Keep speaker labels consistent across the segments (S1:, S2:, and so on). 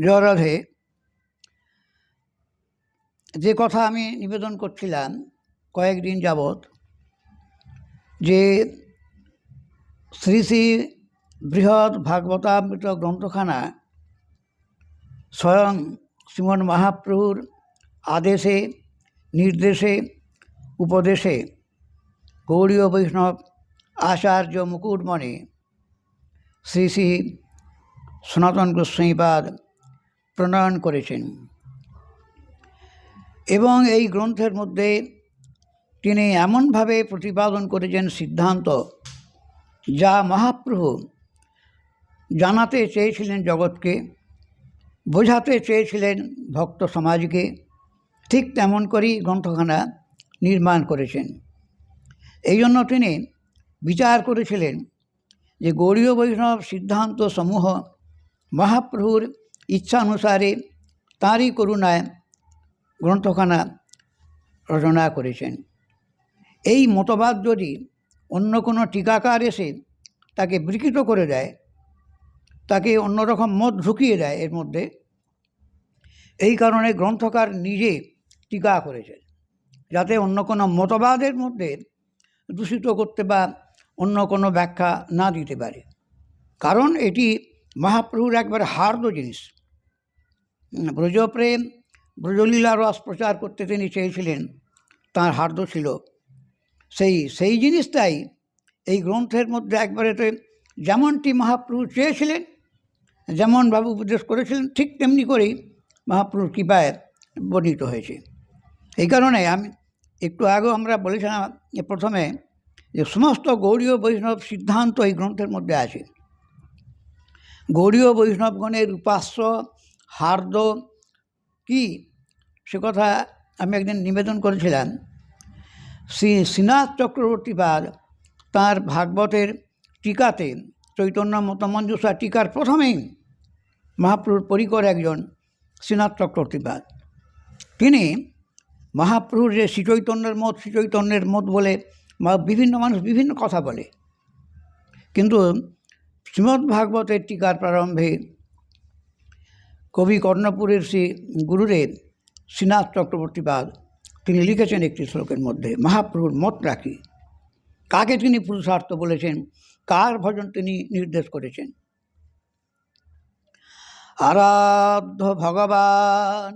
S1: জয় রাধে। যে কথা আমি নিবেদন করছিলাম কয়েকদিন যাবৎ, যে শ্রী শ্রী বৃহৎ ভাগবতামৃত গ্রন্থখানা স্বয়ং শ্রীমন মহাপ্রভুর আদেশে, নির্দেশে, উপদেশে গৌড়ীয় বৈষ্ণব আচার্য মুকুটমণি শ্রী শ্রী সনাতন গোস্বামীপাদ প্রণয়ন করেছেন এবং এই গ্রন্থের মধ্যে তিনি এমনভাবে প্রতিপাদন করেছেন সিদ্ধান্ত, যা মহাপ্রভু জানাতে চেয়েছিলেন জগৎকে, বোঝাতে চেয়েছিলেন ভক্ত সমাজকে, ঠিক তেমন করেই গ্রন্থখানা নির্মাণ করেছেন। এই জন্য তিনি বিচার করেছিলেন যে গৌড়ীয় বৈষ্ণব সিদ্ধান্ত সমূহ মহাপ্রভুর ইচ্ছানুসারে তাঁরই করুণায় গ্রন্থখানা রচনা করেছেন। এই মতবাদ যদি অন্য কোনো টিকাকার এসে তাকে বিকৃত করে দেয়, তাকে অন্যরকম মত ঢুকিয়ে দেয় এর মধ্যে, এই কারণে গ্রন্থকার নিজে টিকা করেছেন, যাতে অন্য কোনো মতবাদের মধ্যে দূষিত করতে বা অন্য কোনো ব্যাখ্যা না দিতে পারে। কারণ এটি মহাপ্রভুর একবার হার্দ জিনিস। ব্রজপ্রেম, ব্রজলীলা রস প্রচার করতে তিনি চেয়েছিলেন, তাঁর হার্দ ছিল। সেই জিনিসটাই এই গ্রন্থের মধ্যে একবারে যেমনটি মহাপ্রভু চেয়েছিলেন, যেমনভাবে উপদেশ করেছিলেন, ঠিক তেমনি করেই মহাপ্রভুর কৃপায় বর্ণিত হয়েছে। এই কারণে আমি একটু আগেও আমরা বলেছিলাম প্রথমে যে সমস্ত গৌড়ীয় বৈষ্ণব সিদ্ধান্ত এই গ্রন্থের মধ্যে আছে। গৌড়ীয় বৈষ্ণবগণের উপাস্য হার্দ কি, সে কথা আমি একদিন নিবেদন করেছিলাম। শ্রীনাথ চক্রবর্তীপাদ তাঁর ভাগবতের টিকাতে, চৈতন্য মতমঞ্জুষা টিকার প্রথমেই মহাপ্রভুর পরিকর একজন শ্রীনাথ চক্রবর্তীপাদ, তিনি মহাপ্রভুর যে শ্রীচৈতন্যের মত বলে বিভিন্ন মানুষ বিভিন্ন কথা বলে, কিন্তু শ্রীমদ্ ভাগবতের টিকার প্রারম্ভে কবি কর্ণপুরের শ্রী গুরুদেব শ্রীনাথ চক্রবর্তীপাদ তিনি লিখেছেন একটি শ্লোকের মধ্যে মহাপ্রভুর মত রাখি, কাকে তিনি পুরুষার্থ বলেছেন, কার ভজন তিনি নির্দেশ করেছেন। আরাধ্য ভগবান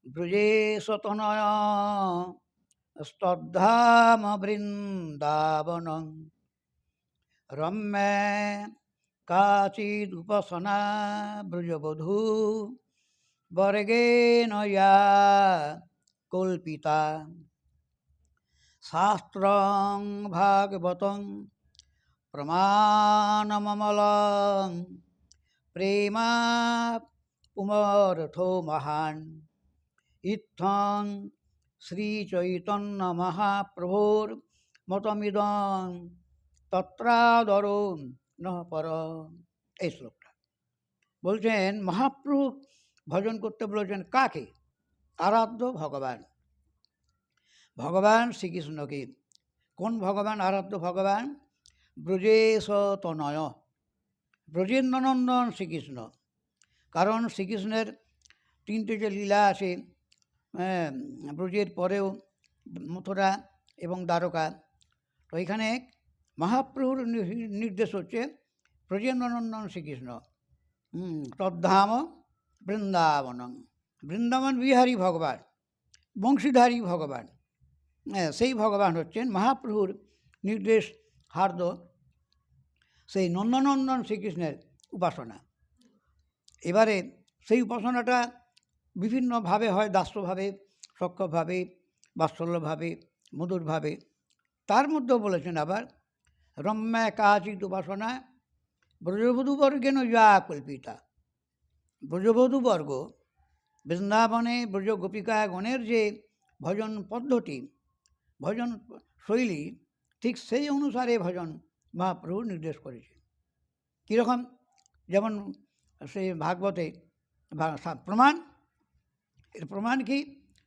S1: ব্রজেশ তনয় স্তদ্ধাম বৃন্দাবনং রম্যে কাচিদুপাসনা ব্রজবধূ বর্গেণ ইয়া কল্পিতা শাস্ত্রং ভাগবতং প্রমাণমমলং প্রেমা পুমরথো মহান ইত্থং শ্রীচৈতন্য মহাপ্রভুর মতমিদং তত্রাদরো নঃ পর। এই শ্লোকটা বলছেন মহাপ্রভু ভজন করতে বলেছেন কাকে? আরাধ্য ভগবান, ভগবান শ্রীকৃষ্ণকে। কোন ভগবান আরাধ্য ভগবান? ব্রজেশ তনয়, ব্রজেন্দ্রনন্দন শ্রীকৃষ্ণ। কারণ শ্রীকৃষ্ণের তিনটে যে লীলা আছে, ব্রজের পরেও মথুরা এবং দ্বারকা, তো এখানে মহাপ্রভুর নির্দেশ হচ্ছে ব্রজেন্দ্রনন্দন শ্রীকৃষ্ণ। তদ্ধাম বৃন্দাবনং, বৃন্দাবন বিহারী ভগবান, বংশীধারী ভগবান, সেই ভগবান হচ্ছেন মহাপ্রভুর নির্দেশ হার্দ, সেই নন্দনন্দন শ্রীকৃষ্ণের উপাসনা। এবারে সেই উপাসনাটা বিভিন্নভাবে হয়, দাস্যভাবে, সক্ষভাবে, বাৎসল্যভাবে, মধুরভাবে। তার মধ্যেও বলেছেন আবার রম্যা কাচিত উপাসনা ব্রজবধূবর্গেণ যা কল্পিতা। ব্রজবধূবর্গ, বৃন্দাবনে ব্রজ গোপিকাগণের যে ভজন পদ্ধতি, ভজন শৈলী, ঠিক সেই অনুসারে ভজন মহাপ্রভু নির্দেশ করেছে। কীরকম? যেমন সেই ভাগবতে প্রমাণ, এর প্রমাণ কি?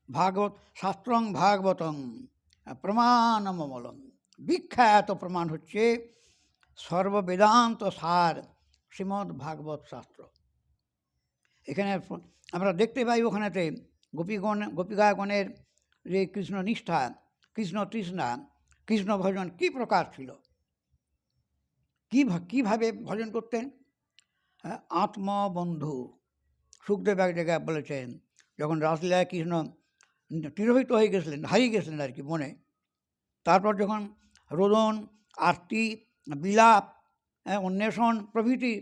S1: ভাগবত শাস্ত্রং ভাগবতং প্রমাণমমলং, বিখ্যাত প্রমাণ হচ্ছে সর্ববেদান্ত সার শ্রীমদ্ ভাগবত শাস্ত্র। এখানে আমরা দেখতে পাই ওখানেতে গোপিকাগণের যে কৃষ্ণ নিষ্ঠা, কৃষ্ণ তৃষ্ণা, কৃষ্ণ ভজন কী প্রকার ছিল, কীভাবে ভজন করতেন। আত্মবন্ধু সুখদেব এক জায়গায় বলেছেন, যখন রাসলীলায় কৃষ্ণ তিরোহিত হয়ে গেছিলেন, হারিয়ে গেছিলেন আর কি মনে, তারপর যখন রোদন, আরতি, বিলাপ, অন্বেষণ প্রভৃতি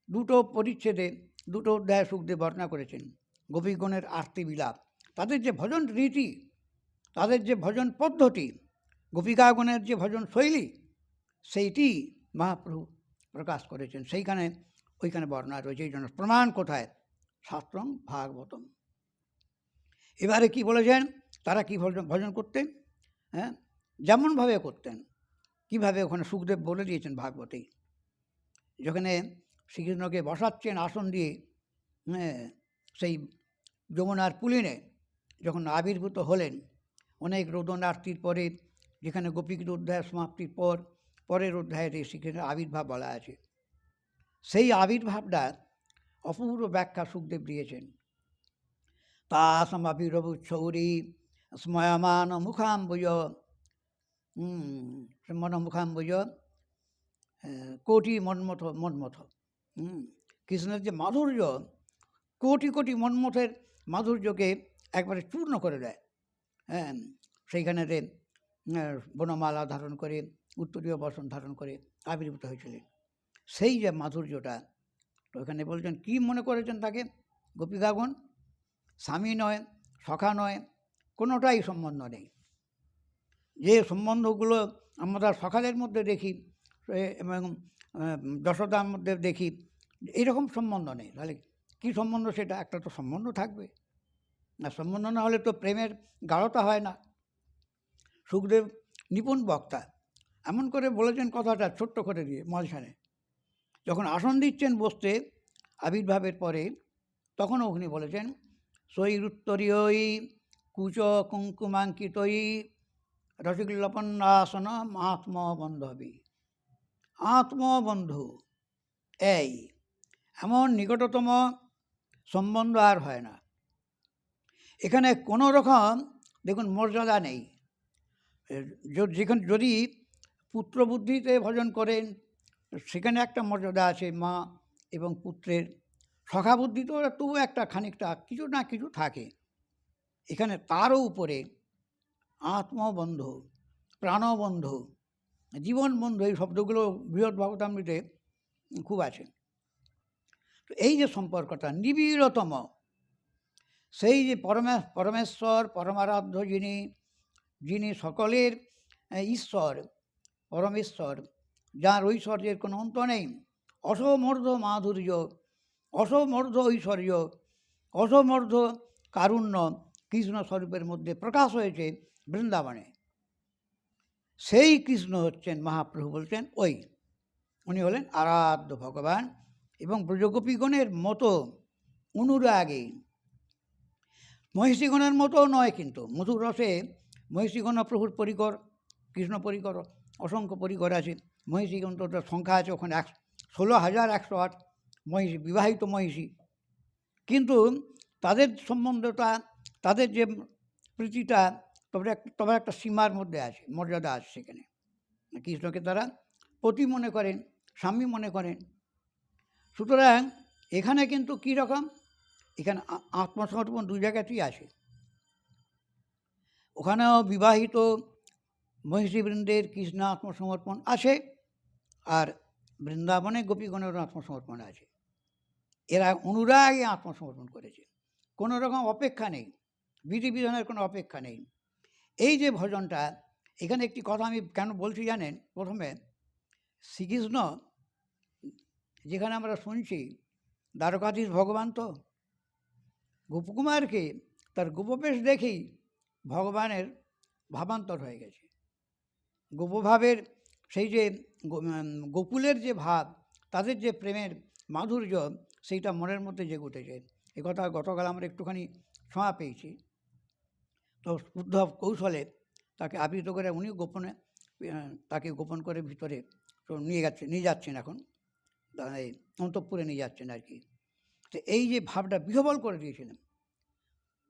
S1: দুটো পরিচ্ছেদে দুটো অধ্যায় সুখদেব বর্ণনা করেছেন। গোপীগণের আরতি বিলাপ, তাদের যে ভজন রীতি, তাদের যে ভজন পদ্ধতি, গোপিকাগণের যে ভজন শৈলী, সেইটি মহাপ্রভু প্রকাশ করেছেন। ওইখানে বর্ণনা রয়েছে। এই জন্য প্রমাণ কোথায়? শাস্ত্রং ভাগবতম। এবারে কি বলেছেন, তারা কি ভজন করতেন, যেমনভাবে করতেন, কিভাবে ওখানে সুখদেব বলে দিয়েছেন ভাগবতেই। যেখানে শ্রীকৃষ্ণকে বসাচ্ছেন আসন দিয়ে, সেই যমুনার পুলিনে যখন আবির্ভূত হলেন, অনেক রোদন আরতির পরে, যেখানে গোপীকৃত অধ্যায় সমাপ্তির পরের অধ্যায়ে শ্রীকৃষ্ণের আবির্ভাব বলা আছে, সেই আবির্ভাবটা অপূর্ব ব্যাখ্যা সুখদেব দিয়েছেন। তাসমভিরবুচ্ছৌরী স্ময়মান মুখাম্বুজ মনমুখাম্বুজ কোটি মন্মথ। কৃষ্ণের যে মাধুর্য, কোটি কোটি মন্মথের মাধুর্যকে একবারে চূর্ণ করে দেয়। সেইখানেতে বনমালা ধারণ করে, উত্তরীয় বসন ধারণ করে আবির্ভূত হয়েছিলেন। সেই যে মাধুর্যটা, তো এখানে বলছেন কি মনে করেছেন তাকে গোপিকাগণ? স্বামী নয়, সখা নয়, কোনোটাই সম্বন্ধ নেই। যে সম্বন্ধগুলো আমরা সখাদের মধ্যে দেখি এবং যশোদার মধ্যে দেখি, এইরকম সম্বন্ধ নেই। তাহলে কী সম্বন্ধ? সেটা একটা তো সম্বন্ধ থাকবে না। সম্বন্ধ না হলে তো প্রেমের গাঢ়তা হয় না। সুখদেব নিপুণ বক্তা, এমন করে বলেছেন কথাটা ছোট্ট করে দিয়ে মাঝখানে, যখন আসন দিচ্ছেন বসতে আবির্ভাবের পরে, তখনও উনি বলেছেন সৈরুত্তরীয়ই কুচ কুঙ্কুমাঙ্কিতই রসিকলপন্নাসন আত্মবন্ধবী। আত্মবন্ধু এই এমন নিকটতম সম্বন্ধ আর হয় না। এখানে কোনো রকম দেখুন মর্যাদা নেই। যেখানে যদি পুত্রবুদ্ধিতে ভজন করেন, সেখানে একটা মর্যাদা আছে মা এবং পুত্রের। সখা বুদ্ধি তো তবু একটা খানিকটা কিছু না কিছু থাকে। এখানে তারও উপরে আত্মবন্ধু, প্রাণবন্ধু, জীবন বন্ধু, এই শব্দগুলো বৃহৎ ভাগবতামৃতে খুব আছে। তো এই যে সম্পর্কটা নিবিড়তম, সেই যে পরমেশ্বর পরমারাধ্য, যিনি সকলের ঈশ্বর, পরমেশ্বর, যার ঐশ্বর্যের কোনো অন্ত নেই, অসমর্ধ মাধুর্য, অসমর্ধ ঐশ্বর্য, অসমর্ধ কারুণ্য কৃষ্ণ স্বরূপের মধ্যে প্রকাশ হয়েছে বৃন্দাবনে। সেই কৃষ্ণ হচ্ছেন মহাপ্রভু। বলছেন উনি হলেন আরাধ্য ভগবান এবং ব্রজগোপীগণের মতো অনুরাগী। মহিষীগণের মতো নয়, কিন্তু মধুর রসে মহিষীগণ প্রভুর পরিকর, কৃষ্ণ পরিকর, অসংখ্য পরিকর আছে। মহিষীগণ তো সংখ্যা আছে ওখানে 16,108 মহিষী, বিবাহিত মহিষী। কিন্তু তাদের সম্বন্ধটা, তাদের যে প্রীতিটা, তবে একটা সীমার মধ্যে আছে, মর্যাদা আছে সেখানে। কৃষ্ণকে তারা পতি মনে করেন, স্বামী মনে করেন। সুতরাং এখানে কিন্তু কী রকম, এখানে আত্মসমর্পণ দুই জায়গাতেই আছে। ওখানেও বিবাহিত মহিষীবৃন্দের কৃষ্ণ আত্মসমর্পণ আছে, আর বৃন্দাবনে গোপীগণের আত্মসমর্পণ আছে। এরা অনুরাগে আত্মসমর্পণ করেছে, কোনো রকম অপেক্ষা নেই, বিধিবিধানের কোনো অপেক্ষা নেই। এই যে ভজনটা, এখানে একটি কথা আমি কেন বলছি জানেন? প্রথমে শ্রীকৃষ্ণ, যেখানে আমরা শুনছি দ্বারকাধীশ ভগবান, তো গোপকুমারকে তার গোপবেশ দেখেই ভগবানের ভাবান্তর হয়ে গেছে। গোপভাবের সেই যে গোকুলের যে ভাব, তাদের যে প্রেমের মাধুর্য, সেইটা মনের মধ্যে জেগে উঠেছে। এ কথা গতকাল আমরা একটুখানি ছোঁয়া পেয়েছি। তো উদ্ধব কৌশলে তাকে আবৃত করে উনি গোপনে, তাকে গোপন করে ভিতরে তো নিয়ে যাচ্ছেন এখন, এই অন্তঃপুরে নিয়ে যাচ্ছেন আর কি। তো এই যে ভাবটা বিহ্বল করে দিয়েছিলেন।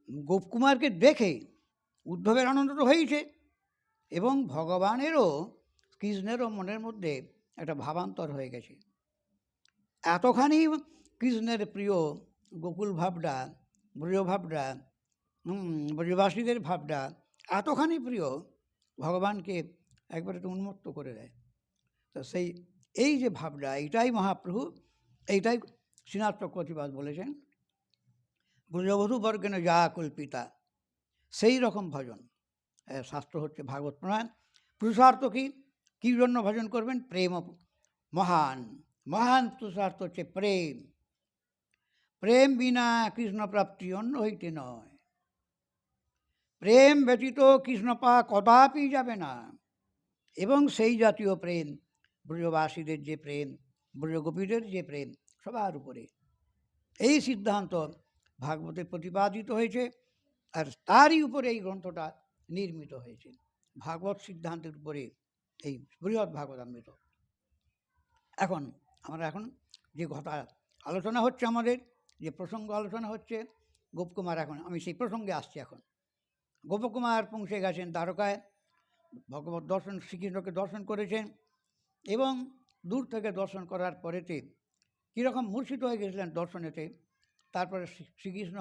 S1: গোপকুমারকে দেখে উদ্ধবের আনন্দ তো হয়েছে, এবং ভগবানেরও কৃষ্ণেরও মনের মধ্যে একটা ভাবান্তর হয়ে গেছে। এতখানি কৃষ্ণের প্রিয় গোকুল ভাবটা, ব্রজ ভাবটা, ব্রজবাসীদের ভাবটা এতখানি প্রিয়, ভগবানকে একবারে তো উন্মত্ত করে দেয়। তো এই যে ভাবটা, এইটাই মহাপ্রভু, এইটাই শ্রীনাথ চক্রবর্তীবাদ বলেছেন, ব্রজবধূ বর্গেন যা কল্পিতা, সেই রকম ভজন। শাস্ত্র হচ্ছে ভাগবত পুরাণ। পুরুষার্থ কী জন্য ভজন করবেন? প্রেম। মহান মহান পুরুষার্থ হচ্ছে প্রেম। প্রেম বিনা কৃষ্ণ প্রাপ্তি অন্য হইতে নয়। প্রেম ব্যতীত কৃষ্ণ পাওয়া কদাপি যাবে না। এবং সেই জাতীয় প্রেম, ব্রজবাসীদের যে প্রেম, ব্রজগোপীদের যে প্রেম, সবার উপরে এই সিদ্ধান্ত ভাগবতে প্রতিপাদিত হয়েছে, আর তারই উপরে এই গ্রন্থটা নির্মিত হয়েছে। ভাগবত সিদ্ধান্তের উপরে এই বৃহৎ ভাগবতামৃত। আমরা এখন যে কথা আলোচনা হচ্ছে, আমাদের যে প্রসঙ্গ আলোচনা হচ্ছে, গোপকুমার, এখন আমি সেই প্রসঙ্গে আসছি। এখন গোপকুমার পৌঁছে গেছেন দ্বারকায়, ভগবত দর্শন, শ্রীকৃষ্ণকে দর্শন করেছেন, এবং দূর থেকে দর্শন করার পরেতে কীরকম মূর্ছিত হয়ে গেছিলেন দর্শনেতে। তারপরে শ্রীকৃষ্ণ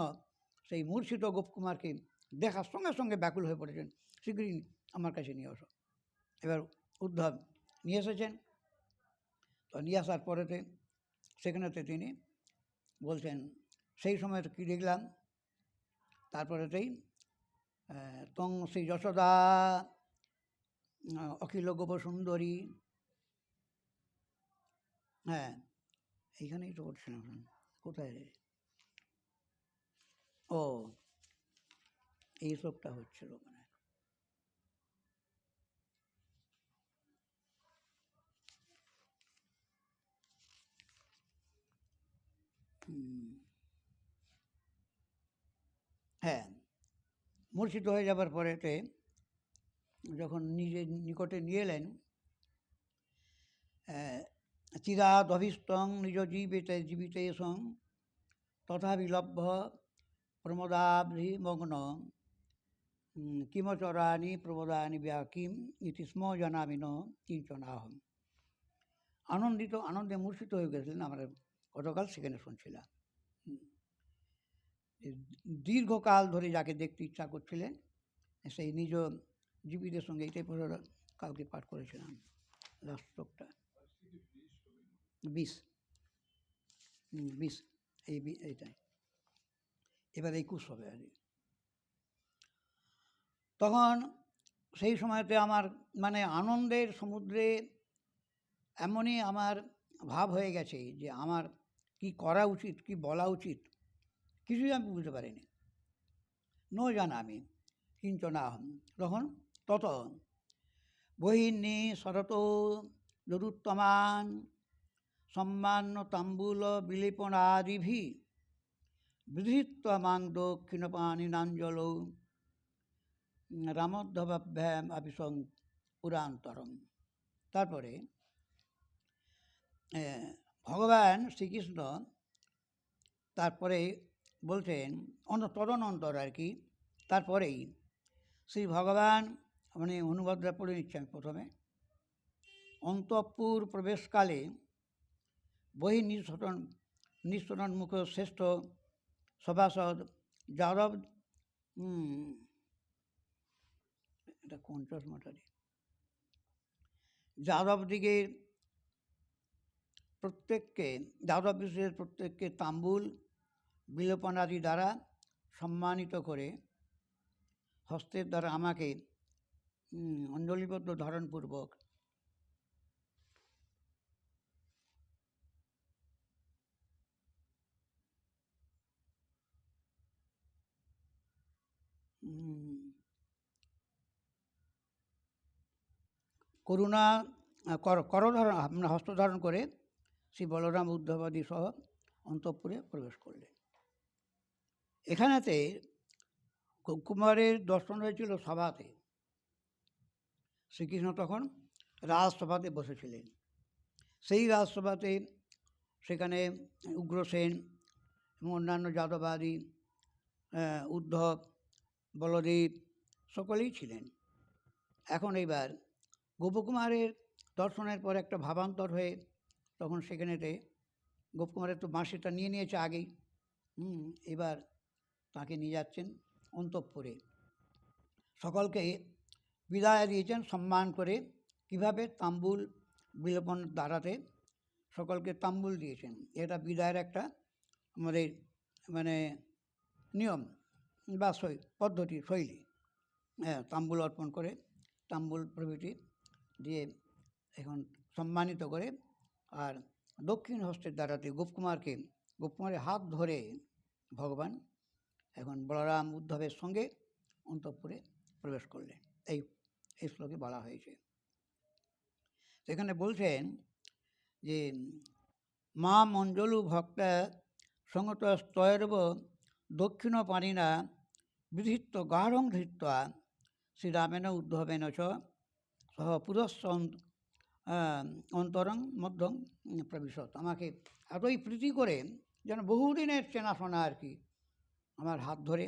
S1: সেই মূর্ছিত গোপকুমারকে দেখার সঙ্গে সঙ্গে ব্যাকুল হয়ে পড়েছেন, শীঘ্রই আমার কাছে নিয়ে আসো। এবার উদ্ধব নিয়ে এসেছেন। তো নিয়ে আসার পরেতে সেখানেতে তিনি বলছেন, সেই সময় কী দেখলাম, তারপরেতেই তং শ্রী যশোদা অখিল গোপ সুন্দরী, হ্যাঁ এইখানেই তো বলছিলাম, কোথায় রে, ও এই শ্লোকটা হচ্ছিল মানে। হ্যাঁ, মূর্ছিত হয়ে যাবার পরেতে যখন নিজের নিকটে নিয়ে এলেন, চিরাদভিষ্টং নিজ জীবিতেশং তথা বিলভ্য প্রমোদাব্ধি মগ্ন কিমচরানি প্রমোদানি ব্যাকিম ইতি স্ম জানামিন কিঞ্চনাহম। আনন্দে মূর্ছিত হয়ে গেছিলেন। আমরা গতকাল সেখানে শুনছিলাম, দীর্ঘকাল ধরে যাকে দেখতে ইচ্ছা করছিলেন, সেই নিজ জীবিতের সঙ্গে, এইটাই কালকে পাঠ করেছিলাম লাস্ট শ্লোকটা, 20 এইটাই, এবার 21 হবে আর কি। তখন সেই সময়তে আমার মানে আনন্দের সমুদ্রে এমনই আমার ভাব হয়ে গেছে যে আমার কি করা উচিত, কি বলা উচিত, কিছুই আমি বুঝতে পারিনি। ন জানামি কিঞ্চনাহম। তখন বহির্নি শরত যদুত্তমান সম্মান্য তাম্বুল বিলেপনাদিভি বিধৃত্বা মাং দক্ষিণপাণিনাঞ্জল রামোদ্ধবাভ্যাম আপিসং পুরান্তরম। তারপরে ভগবান শ্রীকৃষ্ণ তারপরে বলছেন, তদনন্তর আর কি, তারপরেই শ্রী ভগবান, মানে অনুবাদটা পড়ে নিচ্ছি আমি প্রথমে। অন্তঃপুর প্রবেশকালে বহি নিঃসরণমুখ শ্রেষ্ঠ সভাসদ যাদব, এটা কোন চশমাটারি, যাদবদিগের প্রত্যেককে, যাদব বিশেষের প্রত্যেককে তাম্বুল বিলোপনাদি দ্বারা সম্মানিত করে হস্তের দ্বারা আমাকে অঞ্জলিবদ্ধ ধারণপূর্বক করুণা করধারণ হস্তধারণ করে শ্রী বলরাম উদ্ধবাদী সহ অন্তঃপুরে প্রবেশ করলেন। এখানেতে কুমারের দর্শন হয়েছিল সভাতে। শ্রীকৃষ্ণ তখন রাজসভাতে বসেছিলেন। সেই রাজসভাতে সেখানে উগ্রসেন এবং অন্যান্য যাদবাদী উদ্ধব, বলদেব সকলেই ছিলেন। এখন এইবার গোপকুমারের দর্শনের পর একটা ভাবান্তর হয়ে তখন সেখানেতে গোপকুমারের তো বাঁশিটা নিয়ে নিয়েছে আগেই, এবার তাকে নিয়ে যাচ্ছেন অন্তঃপুরে। সকলকে বিদায় দিয়েছেন সম্মান করে। কিভাবে? তাম্বুল বিলোপন দ্বারাতে সকলকে তাম্বুল দিয়েছেন। এটা বিদায়ের একটা আমাদের মানে নিয়ম বা পদ্ধতি, শৈলী। হ্যাঁ, তাম্বুল অর্পণ করে, তাম্বুল প্রভৃতি দিয়ে এখন সম্মানিত করে। আর দক্ষিণ হস্তের দ্বারাতে গোপকুমারের হাত ধরে ভগবান এখন বলরাম উদ্ধবের সঙ্গে অন্তঃপুরে প্রবেশ করলেন। এই শ্লোকে বলা হয়েছে। সেখানে বলছেন যে মা মঞ্জলু ভক্ত সঙ্গত স্তয়র্ব দক্ষিণ পাণিনা বিধিত্ব গাঢ়ং ধৃত্বা শ্রীরামেণ উদ্ধবেন চ সহ পুরস্ব অন্তরং মধ্যম প্রবিশত। আমাকে এতই প্রীতি করে, যেন বহুদিনের চেনাশোনা আর কি, আমার হাত ধরে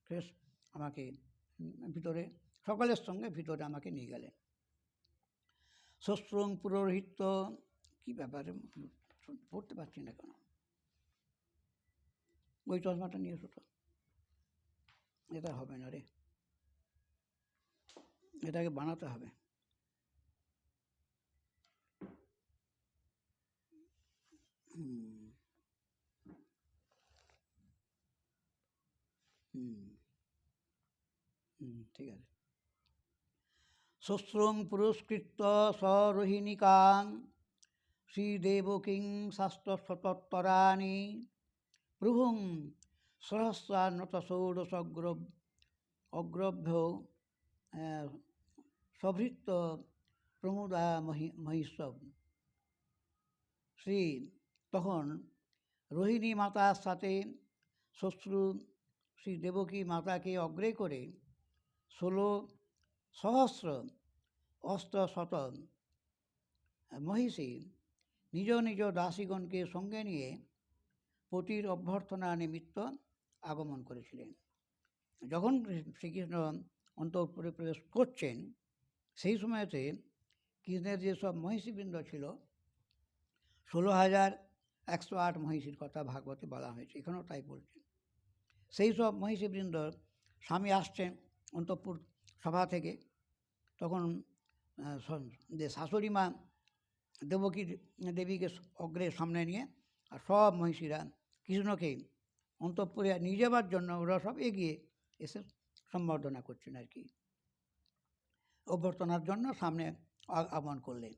S1: শেষ আমাকে ভিতরে সকলের সঙ্গে ভিতরে আমাকে নিয়ে গেলেন। শ্বশ্রুং পুরোহিত, কী ব্যাপারে পড়তে পারছি না কেন? ওই চশমাটা নিয়ে এসো তো, এটা হবে না রে, এটাকে বানাতে হবে। ঠিক আছে। শ্বশ্রুং পুরস্কৃত সরোহিণিকাং শ্রীদেবকীং শাস্ত্রশতোত্তরাণি প্রভুং সহস্রান্নত ষোড়শ অগ্রভ্য সভৃত্য প্রমোদা মহিষব। তখন রোহিণী মাতার সাথে শ্বশ্রু শ্রী দেবকী মাতাকে অগ্রে করে 16,000 অষ্টশত মহিষী নিজ নিজ দাসীগণকে সঙ্গে নিয়ে পতির অভ্যর্থনা নিমিত্ত আগমন করেছিলেন। যখন শ্রীকৃষ্ণ অন্তঃপুরে প্রবেশ করছেন, সেই সময়তে কৃষ্ণের যেসব মহিষীবৃন্দ ছিল, 16,108 মহিষীর কথা ভাগবতে বলা হয়েছে, এখানেও তাই বলছেন। সেই সব মহিষীবৃন্দ স্বামী আসছেন অন্তঃপুর সভা থেকে। তখন যে শাশুড়ি মা দেবকী দেবীকে অগ্রে সামনে নিয়ে আর সব মহিষীরা কৃষ্ণকে অন্তঃপুরে নিয়ে যাবার জন্য ওরা সব এগিয়ে এসে সম্বর্ধনা করছেন আর কি, অভ্যর্থনার জন্য সামনে আগমন করলেন।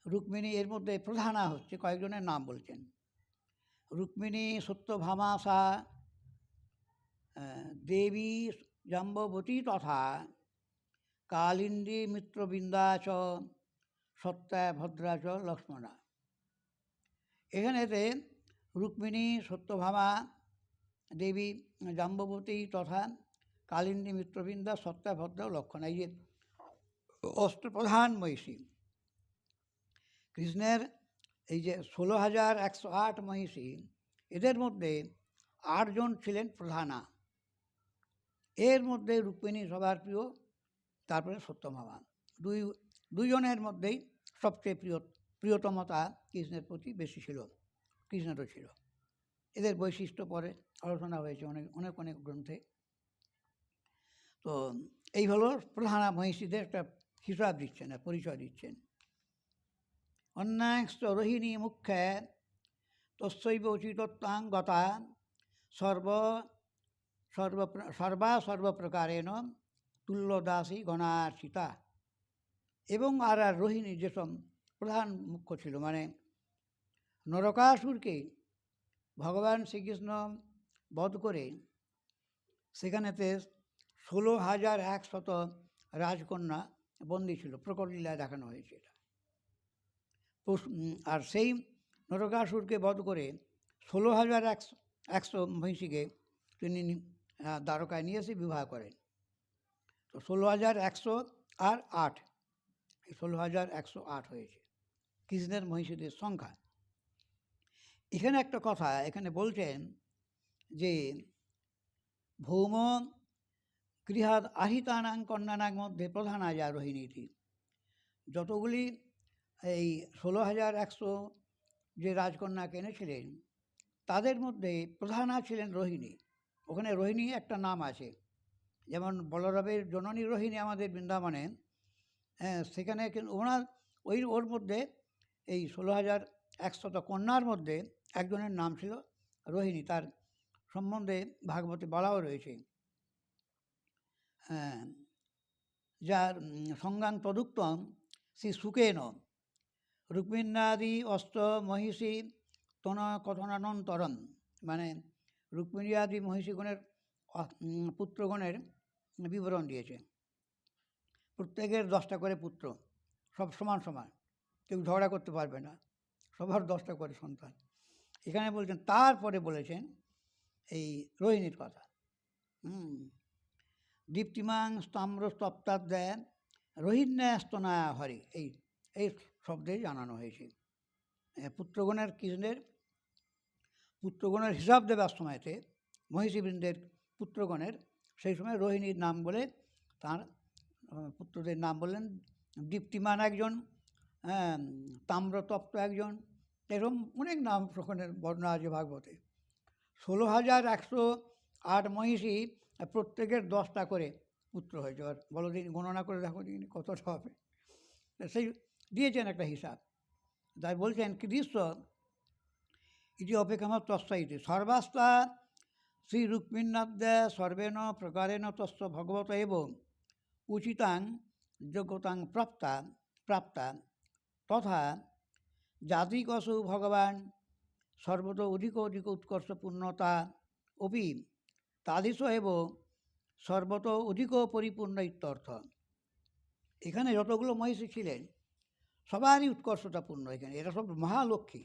S1: রুক্মিণী এর মধ্যে প্রধানা হচ্ছে, কয়েকজনের নাম বলছেন। রুক্মিণী সত্যভামাসা দেবী জাম্ববতী তথা কালিন্দী মিত্রবৃন্দা চ সত্যা ভদ্রা চ লক্ষ্মণা। এখানেতে রুক্মিণী, সত্যভামা দেবী, জাম্ববতী তথা কালিন্দী মিত্রবৃন্দা, সত্যা ভদ্রা ও লক্ষ্মণা, এই যে অষ্টপ্রধান মহিষী। কৃষ্ণের এই যে 16,108 মহিষী, এদের মধ্যে 8 জন ছিলেন প্রধানা। এর মধ্যে রুক্মিণী সবার প্রিয়, তারপরে সত্যভামা। দুইজনের মধ্যেই সবচেয়ে প্রিয়তমতা কৃষ্ণের প্রতি বেশি ছিল, কৃষ্ণেরও ছিল। এদের বৈশিষ্ট্য পরে আলোচনা হয়েছে অনেক গ্রন্থে। তো এই হলো প্রধানা মহিষীদের একটা হিসাব দিচ্ছেন, পরিচয় দিচ্ছেন। অন্যাংশ রোহিণী মুখ্যে তস্যৈব উচিতত্বাং গতা সর্বপ্রকারেণ তুল্যদাসী গণার্চিতা। এবং আর রোহিণী যেসব প্রধান মুখ্য ছিল, মানে নরকাসুরকে ভগবান শ্রীকৃষ্ণ বধ করে সেখানেতে 16,100 রাজকন্যা বন্দী ছিল, প্রকট লীলায় দেখানো হয়েছে এটা। আর সেই নরকাসুরকে বধ করে 16,100 মহিষীকে তিনি দ্বারকায় নিয়ে এসে বিবাহ করেন। তো 16,100 আর 8, 16,108 হয়েছে কৃষ্ণের মহিষীদের সংখ্যা। এখানে একটা কথা এখানে বলছেন যে ভৌম গৃহাদ আহিতানাং কন্যানাং মধ্যে প্রধানা যা রোহিণীটি, যতগুলি এই 16,100 যে রাজকন্যাকে এনেছিলেন তাদের মধ্যে প্রধানা ছিলেন রোহিণী। ওখানে রোহিণী একটা নাম আছে, যেমন বলরামের জননী রোহিণী আমাদের বৃন্দাবনে, হ্যাঁ, সেখানে কিন্তু ওর মধ্যে এই 16,100 কন্যার মধ্যে একজনের নাম ছিল রোহিণী। তার সম্বন্ধে ভাগবতে বলাও রয়েছে, হ্যাঁ, যার সংজ্ঞাং তদুক্তম শ্রী সুকেন রুক্মিণাদি অস্ত্র মহিষী তন কথনানন্তরম, মানে রুক্মিণী আদি মহিষীগণের পুত্রগণের বিবরণ দিয়েছে। প্রত্যেকের 10টা করে পুত্র, সব সমান সমান, কেউ ঝগড়া করতে পারবে না, সবার 10টা করে সন্তান। এখানে বলছেন, তারপরে বলেছেন এই রোহিণীর কথা। দীপ্তিমাং স্তম্র স্তপ্তাধ্যায় রোহিণ্যা স্তনায়া হরি, এই শব্দে জানানো হয়েছে। পুত্রগণের কৃষ্ণের পুত্রগণের হিসাব দেবার সময়তে মহিষীবৃন্দের পুত্রগণের সেই সময় রোহিণীর নাম বলে তার পুত্রদের নাম বললেন। দীপ্তিমান একজন, তাম্রতপ্ত একজন, এরকম অনেক নাম প্রকরণের বর্ণনা আছে ভাগবতে। 16,108 মহিষী, প্রত্যেকের 10টা করে পুত্র হয়েছে। আর বলো দিন, গণনা করে দেখো দিন কতটা হবে, সেই দিয়েছেন একটা হিসাব। তাই বলছেন কৃষ্ণ ইতি অপেক্ষামত তস্যাইতে সর্বাস্তা শ্রী রুক্মিণাদ্যা সর্বেণ প্রকারেণ তস্য ভগবত এব উচিতাং যোগ্যতাং প্রাপ্তা তথা জাতিকসু ভগবান সর্বত অধিক উৎকর্ষ পূর্ণতা অপি তাদিশ এব সর্বত অধিক পরিপূর্ণ ইত্যর্থ। এখানে যতগুলো মহিষী ছিলেন সবারই উৎকর্ষতাপূর্ণ, এখানে এরা সব মহালক্ষ্মী।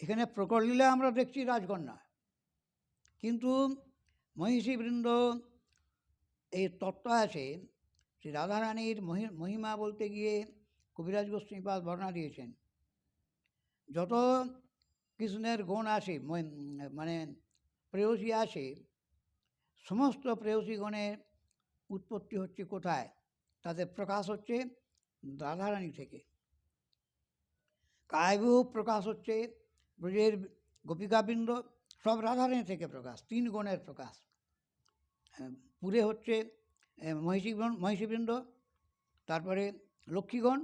S1: এখানে প্রকটলীলা আমরা দেখছি রাজকন্যা, কিন্তু মহিষীবৃন্দ এই তত্ত্ব আছে। শ্রী রাধারানীর মহিমা বলতে গিয়ে কবিরাজ গোস্বামীপাদ বর্ণনা দিয়েছেন, যত কৃষ্ণের গুণ আছে, মানে প্রেয়সী আছে, সমস্ত প্রেয়সী গণের উৎপত্তি হচ্ছে কোথায়? তাদের প্রকাশ হচ্ছে রাধারানী থেকে। কায়বিহ প্রকাশ হচ্ছে ব্রজের গোপিকাবৃন্দ, সব রাধারানী থেকে প্রকাশ, 3 গণের প্রকাশ। পুরে হচ্ছে মহিষীবৃন্দ, তারপরে লক্ষ্মীগণ,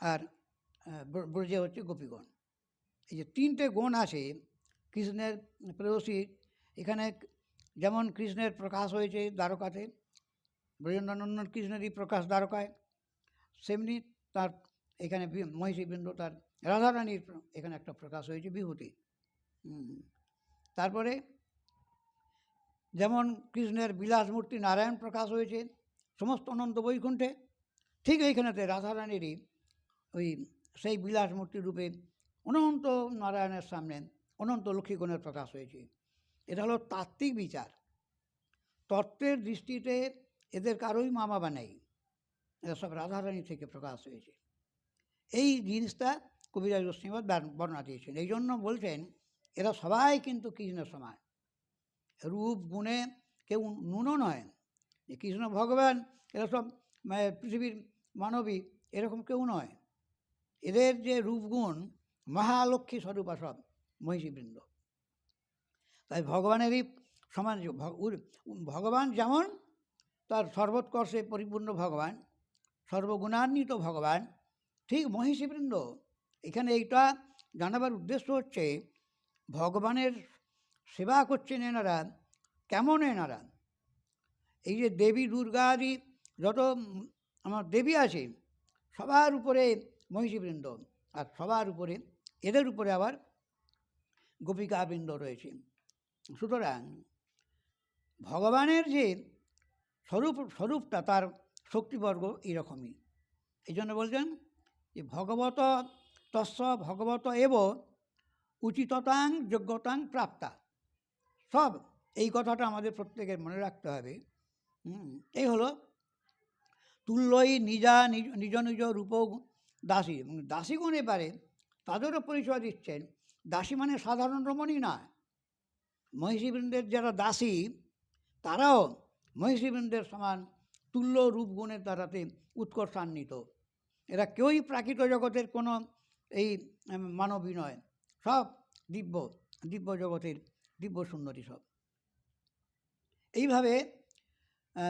S1: আর ব্রজে হচ্ছে গোপীগণ। এই যে 3টে গুণ আছে কৃষ্ণের প্রেয়সী। এখানে যেমন কৃষ্ণের প্রকাশ হয়েছে দ্বারকাতে, ব্রজেন্দ্রনন্দন কৃষ্ণেরই প্রকাশ দ্বারকায়, সেমনি তার এখানে মহিষীবৃন্দ, তার রাধারানীর এখানে একটা প্রকাশ হয়েছে বিভূতি। তারপরে যেমন কৃষ্ণের বিলাসমূর্তি নারায়ণ প্রকাশ হয়েছে সমস্ত অনন্ত বৈকুণ্ঠে, ঠিক এইখানেতে রাধারানীরই ওই সেই বিলাসমূর্তি রূপে অনন্ত নারায়ণের সামনে অনন্ত লক্ষ্মীগণের প্রকাশ হয়েছে। এটা হলো তাত্ত্বিক বিচার। তত্ত্বের দৃষ্টিতে এদের কারোই মা বাবা নেই, এরা সব রাধারানী থেকে প্রকাশ হয়েছে। এই জিনিসটা কবিরাজ গোস্বামীপাদ বর্ণনা দিয়েছেন। এই জন্য বলছেন এরা সবাই কিন্তু কৃষ্ণের সমান, রূপ গুণে কেউ ন্যূন নয়। যে কৃষ্ণ ভগবান, এরা সব পৃথিবীর মানবী, এরকম কেউ নয়। এদের যে রূপগুণ মহালক্ষ্মী স্বরূপা সব মহিষীবৃন্দ। তাই ভগবানেরই সমান, ভগবান যেমন তার সর্বোৎকর্ষে পরিপূর্ণ ভগবান, সর্বগুণান্বিত ভগবান, ঠিক মহিষীবৃন্দ। এখানে এইটা জানাবার উদ্দেশ্য হচ্ছে ভগবানের সেবা করছেন এনারা কেমন। এনারা এই যে দেবী দুর্গা আদি যত আমার দেবী আছে, সবার উপরে মহিষীবৃন্দ, আর সবার উপরে এদের উপরে আবার গোপিকাবৃন্দ রয়েছে। সুতরাং ভগবানের যে স্বরূপটা, তার শক্তিবর্গ এইরকমই। এই জন্য বলছেন যে ভগবত তস্য ভগবত এব উচিততাং যোগ্যতাং প্রাপ্তা। সব এই কথাটা আমাদের প্রত্যেকের মনে রাখতে হবে। এই হলো তুল্যই নিজ নিজ রূপ দাসী, দাসীগণ এবারে তাদেরও পরিচয় দিচ্ছেন দাসী মানে সাধারণ রমণী না, মহিষীবৃন্দের যারা দাসী তারাও মহিষীবৃন্দের সমান তুল্য রূপগুণের দ্বারাতে উৎকর্ষান্বিত। এরা কেউই প্রাকৃত জগতের কোনো এই মানবী নয়, সব দিব্য দিব্য জগতের দিব্য সুন্দরী সব। এইভাবে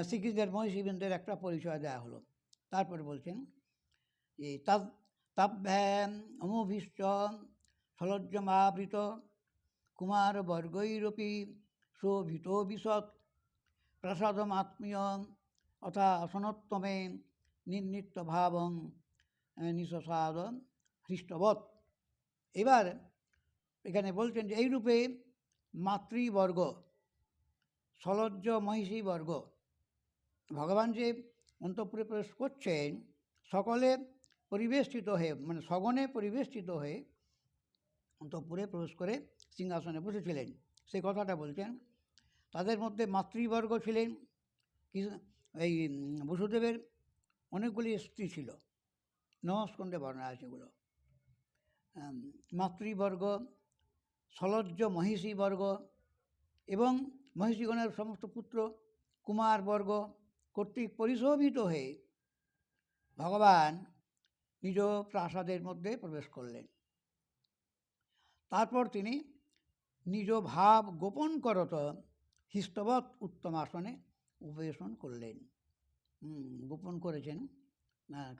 S1: শ্রীকৃষ্ণের মহিষীবৃন্দের একটা পরিচয় দেওয়া হলো। তারপরে বলছেন যে তাভ্যাম অমুভিশ্চ সলজ্জমাবৃত কুমার বর্গৈরপি শোভিত বিশদ প্রসাদমাত্মীয় অথা আসনোত্তমে নির্নিত্য ভাবং নিঃসাদ হৃষ্টবৎ। এবার এখানে বলছেন যে এইরূপে মাতৃবর্গ সলজ্জ মহিষী বর্গ ভগবান যে অন্তঃপুরে প্রবেশ করছেন সকলে পরিবেষ্টিত হয়ে, মানে সগণে পরিবেষ্টিত হয়ে অন্তঃপুরে প্রবেশ করে সিংহাসনে বসেছিলেন, সেই কথাটা বলছেন। তাদের মধ্যে মাতৃবর্গ ছিলেন, এই বসুদেবের অনেকগুলি স্ত্রী ছিল, নবস্কন্ধে বর্ণনা আছে এগুলো। মাতৃবর্গ, সলজ্জ মহিষী বর্গ এবং মহিষীগণের সমস্ত পুত্র কুমার বর্গ কর্তৃক পরিশোভিত হয়ে ভগবান নিজ প্রাসাদের মধ্যে প্রবেশ করলেন। তারপর তিনি নিজ ভাব গোপন করত হৃষ্টবৎ উত্তম আসনে উপবেশন করলেন। গোপন করেছেন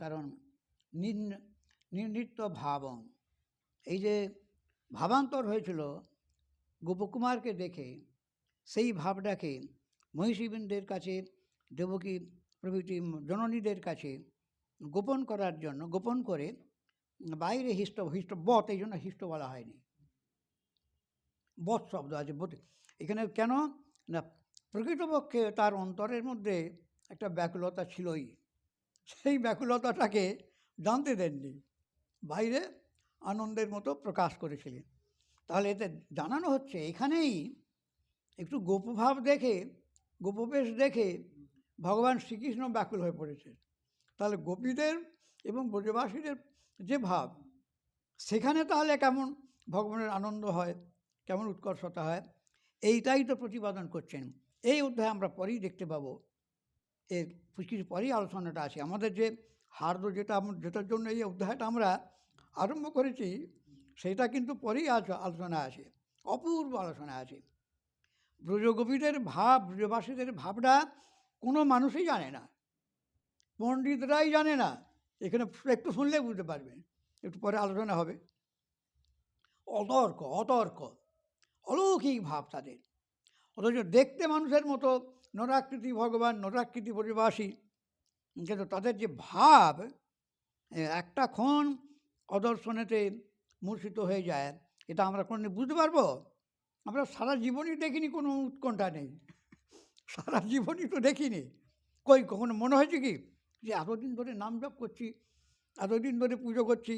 S1: কারণ নির্নিত্য ভাবং, এই যে ভাবান্তর হয়েছিল গোপকুমারকে দেখে, সেই ভাবটাকে মহিষীবৃন্দের কাছে, দেবকী প্রভৃতি জননীদের কাছে গোপন করার জন্য, গোপন করে বাইরে হৃষ্টবৎ, এই জন্য হৃষ্ট বলা হয়নি, বৎ শব্দ আছে এখানে। কেন না, প্রকৃতপক্ষে তার অন্তরের মধ্যে একটা ব্যাকুলতা ছিলই, সেই ব্যাকুলতাটাকে জানতে দেননি, বাইরে আনন্দের মতো প্রকাশ করেছিলেন। তাহলে এতে জানানো হচ্ছে এখানেই একটু গোপভাব দেখে, গোপবেশ দেখে ভগবান শ্রীকৃষ্ণ ব্যাকুল হয়ে পড়েছে। তাহলে গোপীদের এবং ব্রজবাসীদের যে ভাব, সেখানে তাহলে কেমন ভগবানের আনন্দ হয়, কেমন উৎকর্ষতা হয়, এইটাই তো প্রতিপাদন করছেন। এই অধ্যায়ে আমরা পরেই দেখতে পাবো, এর কিছু পরেই আলোচনাটা আছে। আমাদের যে হার্দ যেটার জন্য এই অধ্যায়টা আমরা আরম্ভ করেছি, সেটা কিন্তু পরেই আলোচনা আছে, অপূর্ব আলোচনা আছে। ব্রজগোপীদের ভাব, ব্রজবাসীদের ভাবটা কোনো মানুষই জানে না, পণ্ডিতরাই জানে না। এখানে একটু শুনলে বুঝতে পারবেন, একটু পরে আলোচনা হবে। অতর্ক অলৌকিক ভাব তাদের, অথচ দেখতে মানুষের মতো নরাকৃতি ভগবান, নরাকৃতি ব্রজবাসী, কিন্তু তাদের যে ভাব একটা ক্ষণ অদর্শনেতে মূর্ছিত হয়ে যায়, এটা আমরা কোনোদিন বুঝতে পারবো? আমরা সারা জীবনই দেখিনি, কোনো উৎকণ্ঠা নেই, সারা জীবনই তো দেখিনি। কখনো মনে হয়েছে কি যে এতদিন ধরে নাম জপ করছি, এতদিন ধরে পুজো করছি,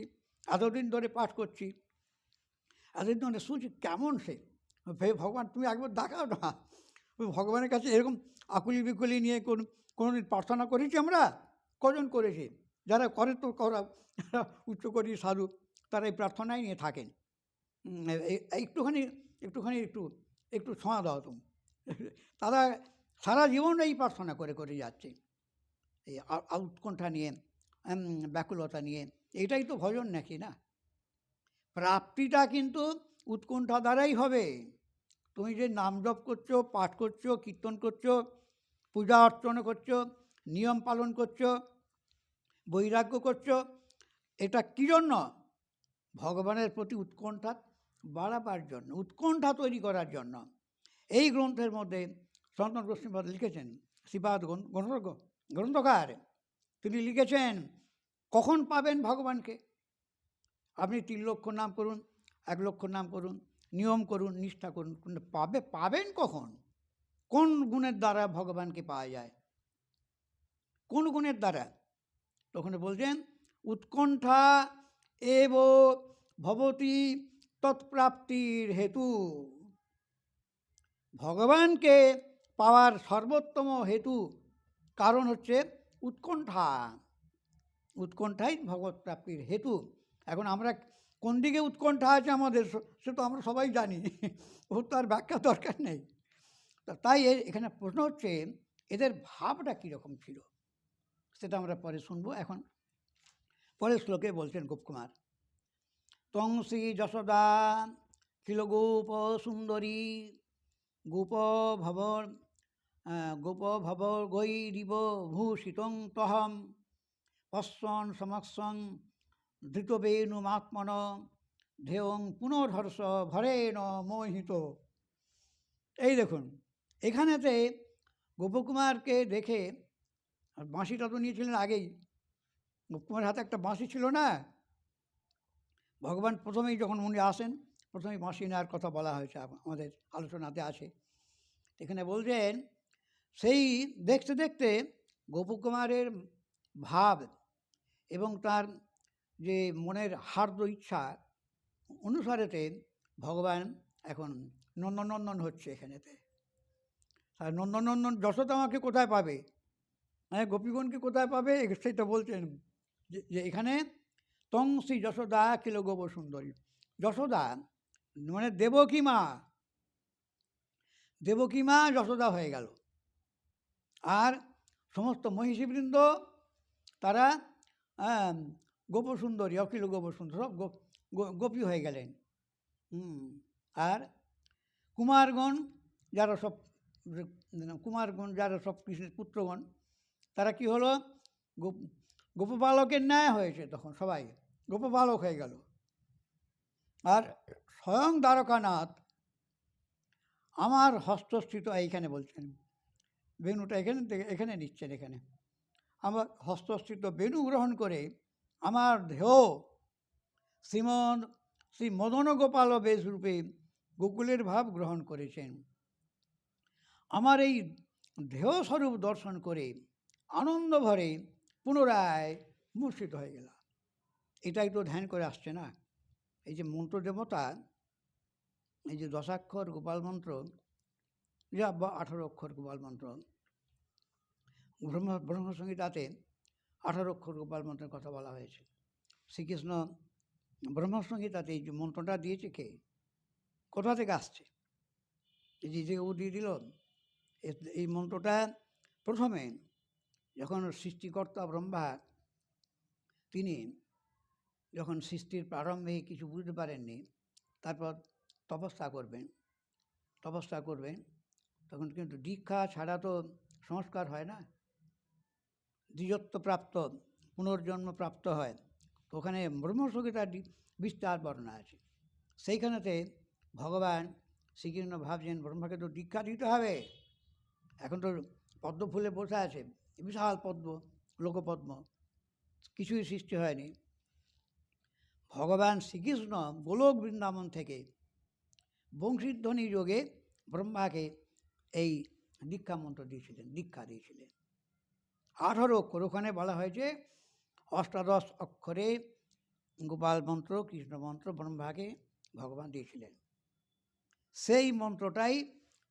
S1: এতদিন ধরে পাঠ করছি, এতদিন ধরে শুনছি, কেমন সে ভগবান তুমি একবার দেখাও না। ওই ভগবানের কাছে এরকম আকুলি বিকুলি নিয়ে কোনোদিন প্রার্থনা করেছি আমরা? কজন করেছি? যারা করে তো করা, উচ্চকোটি সাধু, তারা এই প্রার্থনাই নিয়ে থাকেন। একটুখানি একটু ছোঁয়া দাও তুমি। তারা সারা জীবন এই প্রার্থনা করে যাচ্ছে, এই উৎকণ্ঠা নিয়ে, ব্যাকুলতা নিয়ে। এটাই তো ভজন নাকি না? প্রাপ্তিটা কিন্তু উৎকণ্ঠা দ্বারাই হবে। তুমি যে নাম জপ করছো, পাঠ করছো, কীর্তন করছো, পূজা অর্চনা করছো, নিয়ম পালন করছো, বৈরাগ্য করছো, এটা কী জন্য? ভগবানের প্রতি উৎকণ্ঠা বাড়াবার জন্য, উৎকণ্ঠা তৈরি করার জন্য। এই গ্রন্থের মধ্যে সনাতন গোস্বামী লিখেছেন, শ্রীপাদ গ্রন্থকার, তিনি লিখেছেন কখন পাবেন ভগবানকে। আপনি 3 লক্ষ নাম করুন, 1 লক্ষ নাম করুন, নিয়ম করুন, নিষ্ঠা করুন, কিন্তু পাবেন কখন? কোন গুণের দ্বারা ভগবানকে পাওয়া যায়? কোন গুণের দ্বারা? তখন বলছেন উৎকণ্ঠা এব ভবতি তৎপ্রাপ্তির হেতু। ভগবানকে পাওয়ার সর্বোত্তম হেতু, কারণ হচ্ছে উৎকণ্ঠা। উৎকণ্ঠাই ভগবৎ প্রাপ্তির হেতু। এখন আমরা কোন দিকে উৎকণ্ঠা আছে আমাদের সে তো আমরা সবাই জানি, ওর তো আর ব্যাখ্যা দরকার নেই। তাই এখানে প্রশ্ন হচ্ছে এদের ভাবটা কীরকম ছিল, সেটা আমরা পরে শুনবো। এখন পরের শ্লোকে বলছেন গোপকুমার, তং শ্রী যশোদা কিল গোপ সুন্দরী গোপ ভবর গৈরিব ভূষিতং তহম পশ্বন সমক্ষং ধৃতবেণুমাত্মন ধেয়ং পুনর্হর্ষ ভরেণ মোহিত। এই দেখুন, এখানেতে গোপকুমারকে দেখে, বাঁশিটা তো নিয়েছিলেন আগেই, গোপকুমারের হাতে একটা বাঁশি ছিল না, ভগবান প্রথমেই যখন উনি আসেন প্রথমেই বাঁশি নেওয়ার কথা বলা হয়েছে, আমাদের আলোচনাতে আছে। এখানে বলছেন সেই দেখতে দেখতে গোপকুমারের ভাব এবং তার যে মনের হার্দ ইচ্ছা অনুসারেতে ভগবান এখন নন্দনন্দন হচ্ছে এখানেতে। আর নন্দনন্দন যশোদা আমাকে কোথায় পাবে, হ্যাঁ গোপীগণকে কোথায় পাবে, সেটা বলছেন যে এখানে তং শ্রী যশোদা কিল গোপ সুন্দরী। যশোদা মানে দেবকী মা, দেবকী মা যশোদা হয়ে গেল, আর সমস্ত মহিষীবৃন্দ তারা গোপসুন্দরী, অখিল গোপসুন্দর, সব গোপী হয়ে গেলেন। আর কুমারগণ যারা সব কৃষ্ণের পুত্রগণ, তারা কি হলো, গোপবালকের ন্যায় হয়েছে, তখন সবাই গোপবালক হয়ে গেল। আর স্বয়ং দ্বারকানাথ আমার হস্তস্থিত, এইখানে বলছেন বেণুটা এখানে নিচ্ছেন, এখানে আমার হস্তস্থিত বেণু গ্রহণ করে আমার ধেয় শ্রী মদন গোপাল বেশরূপে গোকুলের ভাব গ্রহণ করেছেন। আমার এই ধেয় স্বরূপ দর্শন করে আনন্দ ভরে পুনরায় মূর্ছিত হয়ে গেল। এটাই তো ধ্যান করে আসছে না, এই যে মন্ত্র দেবতা, এই যে 10 অক্ষর গোপাল মন্ত্র, যা বা 18 অক্ষর গোপাল মন্ত্র, ব্রহ্মসংহিতাতে 18 অক্ষর গোপাল মন্ত্রের কথা বলা হয়েছে। শ্রীকৃষ্ণ ব্রহ্মসংহিতাতে এই যে মন্ত্রটা দিয়েছে, কে কোথা থেকে আসছে, এই যে ও দিয়ে দিল। এই মন্ত্রটা প্রথমে যখন সৃষ্টিকর্তা ব্রহ্মা, তিনি যখন সৃষ্টির প্রারম্ভে কিছু বুঝতে পারেননি, তারপর তপস্যা করবেন, তখন কিন্তু দীক্ষা ছাড়া তো সংস্কার হয় না, দ্বিজত্ব প্রাপ্ত, পুনর্জন্ম প্রাপ্ত হয়। তো ওখানে ব্রহ্মসংহিতার বিস্তার বর্ণনা আছে। সেইখানেতে ভগবান শ্রীকৃষ্ণ ভাবছেন ব্রহ্মাকে তো দীক্ষা দিতে হবে, এখন তো পদ্ম ফুলে বসে আছে, বিশাল পদ্ম, লোকপদ্ম, কিছুই সৃষ্টি হয়নি। ভগবান শ্রীকৃষ্ণ গোলক বৃন্দাবন থেকে বংশীধ্বনি যোগে ব্রহ্মাকে এই দীক্ষা মন্ত্র দিয়েছিলেন, দীক্ষা দিয়েছিলেন। 18 অক্ষর, ওখানে বলা হয়েছে 18 অক্ষরে গোপাল মন্ত্র, কৃষ্ণ মন্ত্র ব্রহ্মাকে ভগবান দিয়েছিলেন। সেই মন্ত্রটাই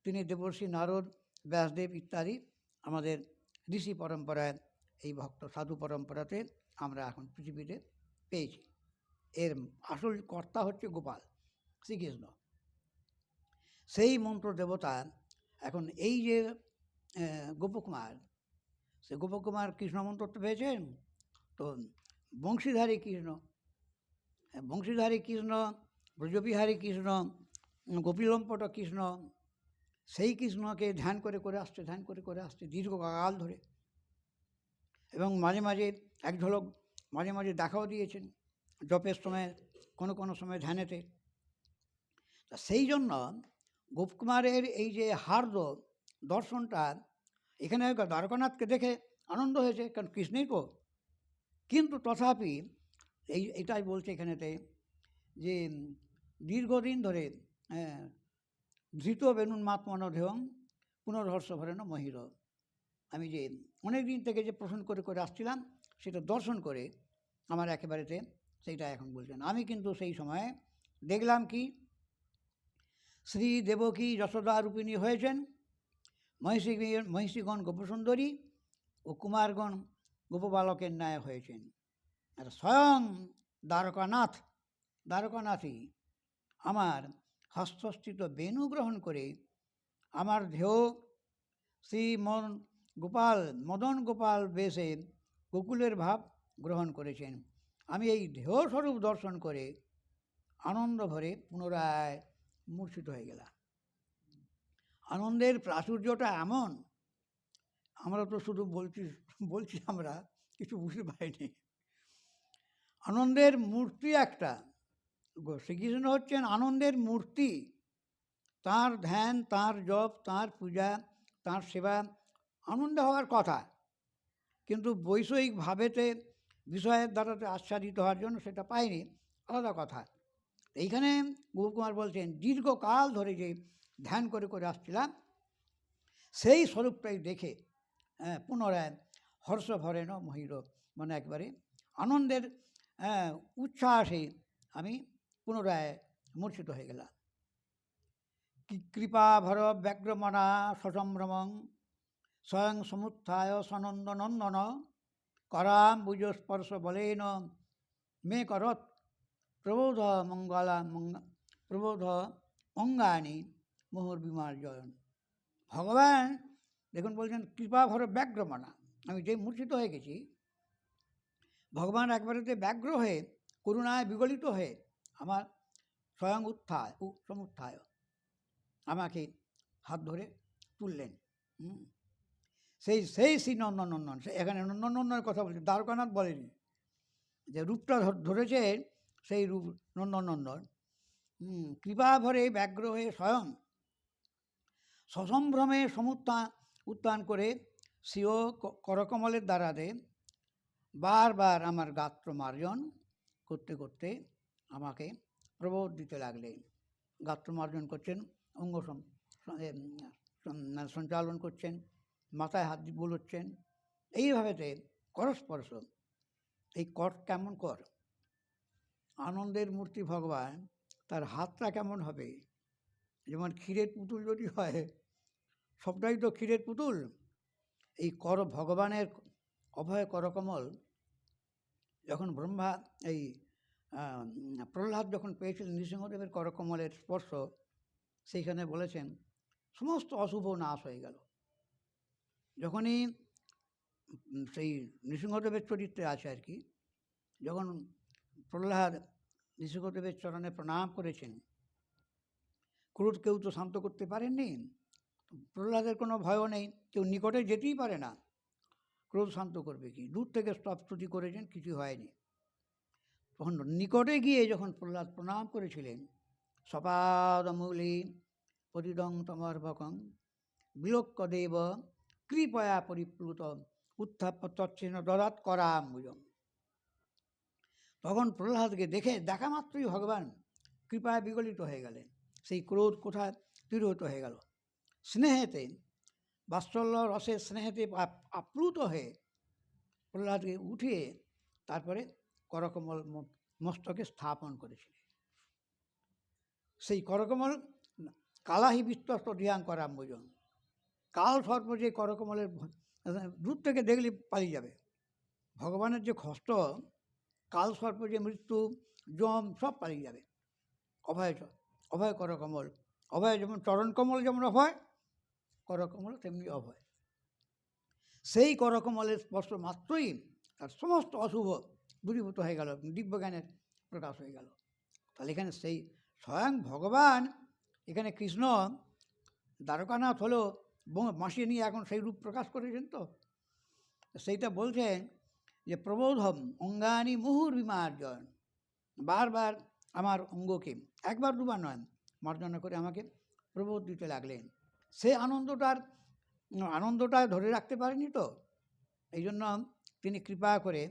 S1: তিনি দেবর্ষি নারদ, ব্যাসদেব ইত্যাদি আমাদের ঋষি পরম্পরায়, এই ভক্ত সাধু পরম্পরাতে আমরা এখন পৃথিবীতে পেয়েছি। এর আসল কর্তা হচ্ছে গোপাল শ্রীকৃষ্ণ। সেই মন্ত্র দেবতা এখন এই যে গোপকুমার, সে গোপকুমার কৃষ্ণ মন্ত্র তো পেয়েছেন, তো বংশীধারী কৃষ্ণ, ব্রজবিহারী কৃষ্ণ, গোপীলম্পট কৃষ্ণ, সেই কৃষ্ণকে ধ্যান করে আসছে দীর্ঘকাল ধরে, এবং মাঝে মাঝে এক ঝলক মাঝে মাঝে দেখাও দিয়েছেন জপের সময়, কোনো সময় ধ্যানেতে। তা সেই জন্য গোপকুমারের এই যে হার্দ দর্শনটা, এখানে দ্বারকানাথকে দেখে আনন্দ হয়েছে, কারণ কৃষ্ণই তো, কিন্তু তথাপি এটাই বলছে এখানেতে যে দীর্ঘদিন ধরে ধৃত বেণুন্মাত্মন ধেয়ং পুনর্হর্ষ ভরেণ মহির, আমি যে অনেক দিন থেকে যে প্রশ্ন করে আসছিলাম, সেটা দর্শন করে আমার একেবারেতে সেইটা এখন বলছেন। আমি কিন্তু সেই সময়ে দেখলাম কি, শ্রী দেবকী যশোদা রূপিণী হয়েছেন, মহিষীগণ গোপসুন্দরী ও কুমারগণ গোপবালকের ন্যায় হয়েছেন। আর স্বয়ং দ্বারকানাথ দ্বারকানাথই আমার হস্তস্থিত বেণু গ্রহণ করে আমার দেহ শ্রী মদন গোপাল বেশে গোকুলের ভাব গ্রহণ করেছেন। আমি এই দেহস্বরূপ দর্শন করে আনন্দ ভরে পুনরায় মূর্ছিত হয়ে গেলাম। আনন্দের প্রাচুর্যটা এমন, আমরা তো শুধু বলছি আমরা কিছু বুঝতে পারিনি। আনন্দের মূর্তি একটা, শ্রীকৃষ্ণ হচ্ছেন আনন্দের মূর্তি। তাঁর ধ্যান, তাঁর জপ, তাঁর পূজা, তাঁর সেবা আনন্দ হওয়ার কথা, কিন্তু বৈষয়িক ভাবেতে বিষয়ের দ্বারাতে আচ্ছাদিত হওয়ার জন্য সেটা পায়নি, আলাদা কথা। এইখানে গোপকুমার বলছেন দীর্ঘকাল ধরে যে ধ্যান করে করে আসছিলাম, সেই স্বরূপটাই দেখে পুনরায় হর্ষ ভরেন মহির, মানে একবারে আনন্দের উচ্ছ্বাসে আমি পুনরায় মূর্ছিত হয়ে গেলাম। কৃপাভর ব্যগ্রমনা সসম্ভ্রমং স্বয়ং সমুত্থায় সনন্দনন্দন করাম্বুজ স্পর্শ বলেন মে করত প্রবোধ প্রবোধ অঙ্গানি মুহুর্বিমার্জয়ন। ভগবান দেখুন বলছেন কৃপাভর ব্যগ্রমনা, আমি যে মূর্ছিত হয়ে গেছি, ভগবান একবারেতে ব্যগ্র হয়ে করুণায় বিগলিত হয়ে আমার স্বয়ং সমুত্থায় আমাকে হাত ধরে তুললেন। সেই শ্রী নন্দনন্দন, এখানে নন্দনন্দনের কথা বলছে, দ্বারকানাথ বলেনি, যে রূপটা ধরেছে সেই রূপ নন্দনন্দন। কৃপাভরে ব্যগ্র হয়ে স্বয়ং সসম্ভ্রমে উত্থান করে স্বীয় করকমলের দ্বারাতে বারবার আমার গাত্র মার্জন করতে করতে আমাকে প্রবোধ দিতে লাগলেন। গাত্র মার্জন করছেন, অঙ্গ সঞ্চালন করছেন, মাথায় হাত দিয়ে বুলোচ্ছেন, এইভাবেতে করস্পর্শ। এই কর কেমন কর? আনন্দের মূর্তি ভগবান, তার হাতটা কেমন হবে? যেমন ক্ষীরের পুতুল যদি হয়, সবটাই তো ক্ষীরের পুতুল। এই ভগবানের অভয় করকমল যখন ব্রহ্মা এই প্রহ্লাদ যখন পেয়েছিলেন নৃসিংহদেবের করকমলের স্পর্শ, সেইখানে বলেছেন সমস্ত অশুভ নাশ হয়ে গেল। যখনই সেই নৃসিংহদেবের চরিত্রে আছে আর কি, যখন প্রহ্লাদ নৃসিংহদেবের চরণে প্রণাম করেছেন, ক্রোধ কেউ তো শান্ত করতে পারেননি, প্রহ্লাদের কোনো ভয়ও নেই, কেউ নিকটে যেতেই পারে না, ক্রোধ শান্ত করবে কি? দূর থেকে স্তবস্তুতি করেছেন, কিছু হয়নি। তখন নিকটে গিয়ে যখন প্রহ্লাদ প্রণাম করেছিলেন, সপাদমূলি পতিদং তমর্ভকং বিলোক্য দেব কৃপয়া পরিপ্লুত উত্থাপ্য তচ্ছিন্ন দদাত করাম্বুজং। তখন প্রহ্লাদকে দেখা মাত্রই ভগবান কৃপায় বিগলিত হয়ে গেলেন, সেই ক্রোধ কোথায় তিরোহিত হয়ে গেল। স্নেহেতে, বাৎসল্য রসের স্নেহেতে আপ্লুত হয়ে প্রহ্লাদকে উঠিয়ে তারপরে করকমল মস্তকে স্থাপন করেছিলেন। সেই করকমল কালাহি বিস্তস্ত ধিয়াং করাম্বুজং, কাল সর্প যে করকমলের দূর থেকে দেখলে পালিয়ে যাবে। ভগবানের যে হস্ত, কাল সর্প যে মৃত্যু যম সব পালিয়ে যাবে। অভয় করকমল, অভয় যেমন চরণকমল যেমন অভয়, করকমল তেমনি অভয়। সেই করকমলের স্পর্শ মাত্রই তার সমস্ত অশুভ দূরীভূত হয়ে গেল, দিব্যজ্ঞানের প্রকাশ হয়ে গেল। তাহলে এখানে সেই স্বয়ং ভগবান, এখানে কৃষ্ণ দ্বারকানাথ হলো মাসিয়ে নিয়ে এখন সেই রূপ প্রকাশ করেছেন। তো সেইটা বলছেন যে প্রবোধম অঙ্গানি মুহুর্বিমার্জন, বারবার আমার অঙ্গকে, একবার দুবার নয়, মার্জনা করে আমাকে প্রবোধ দিতে লাগলেন। সে আনন্দটা ধরে রাখতে পারেনি, তো এই জন্য তিনি কৃপা করে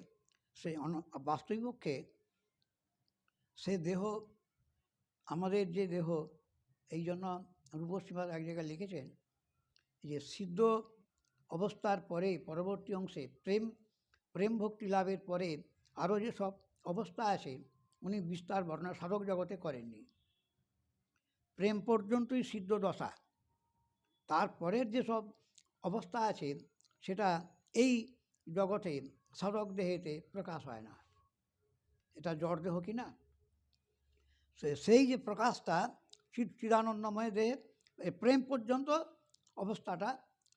S1: সেই বাস্তবিকপক্ষে সে দেহ, আমাদের যে দেহ, এই জন্য রূপসীমার এক জায়গায় লিখেছেন যে সিদ্ধ অবস্থার পরে পরবর্তী অংশে প্রেম ভক্তি লাভের পরে আরও যে সব অবস্থা আছে উনি বিস্তার বর্ণনা সাধক জগতে করেননি। প্রেম পর্যন্তই সিদ্ধ দশা, তারপরের যেসব অবস্থা আছে সেটা এই জগতে সাধক দেহেতে প্রকাশ হয় না। এটা জড় দেহ কি না? সেই যে প্রকাশটা চিদানন্দময় দেহে প্রেম পর্যন্ত অবস্থাটা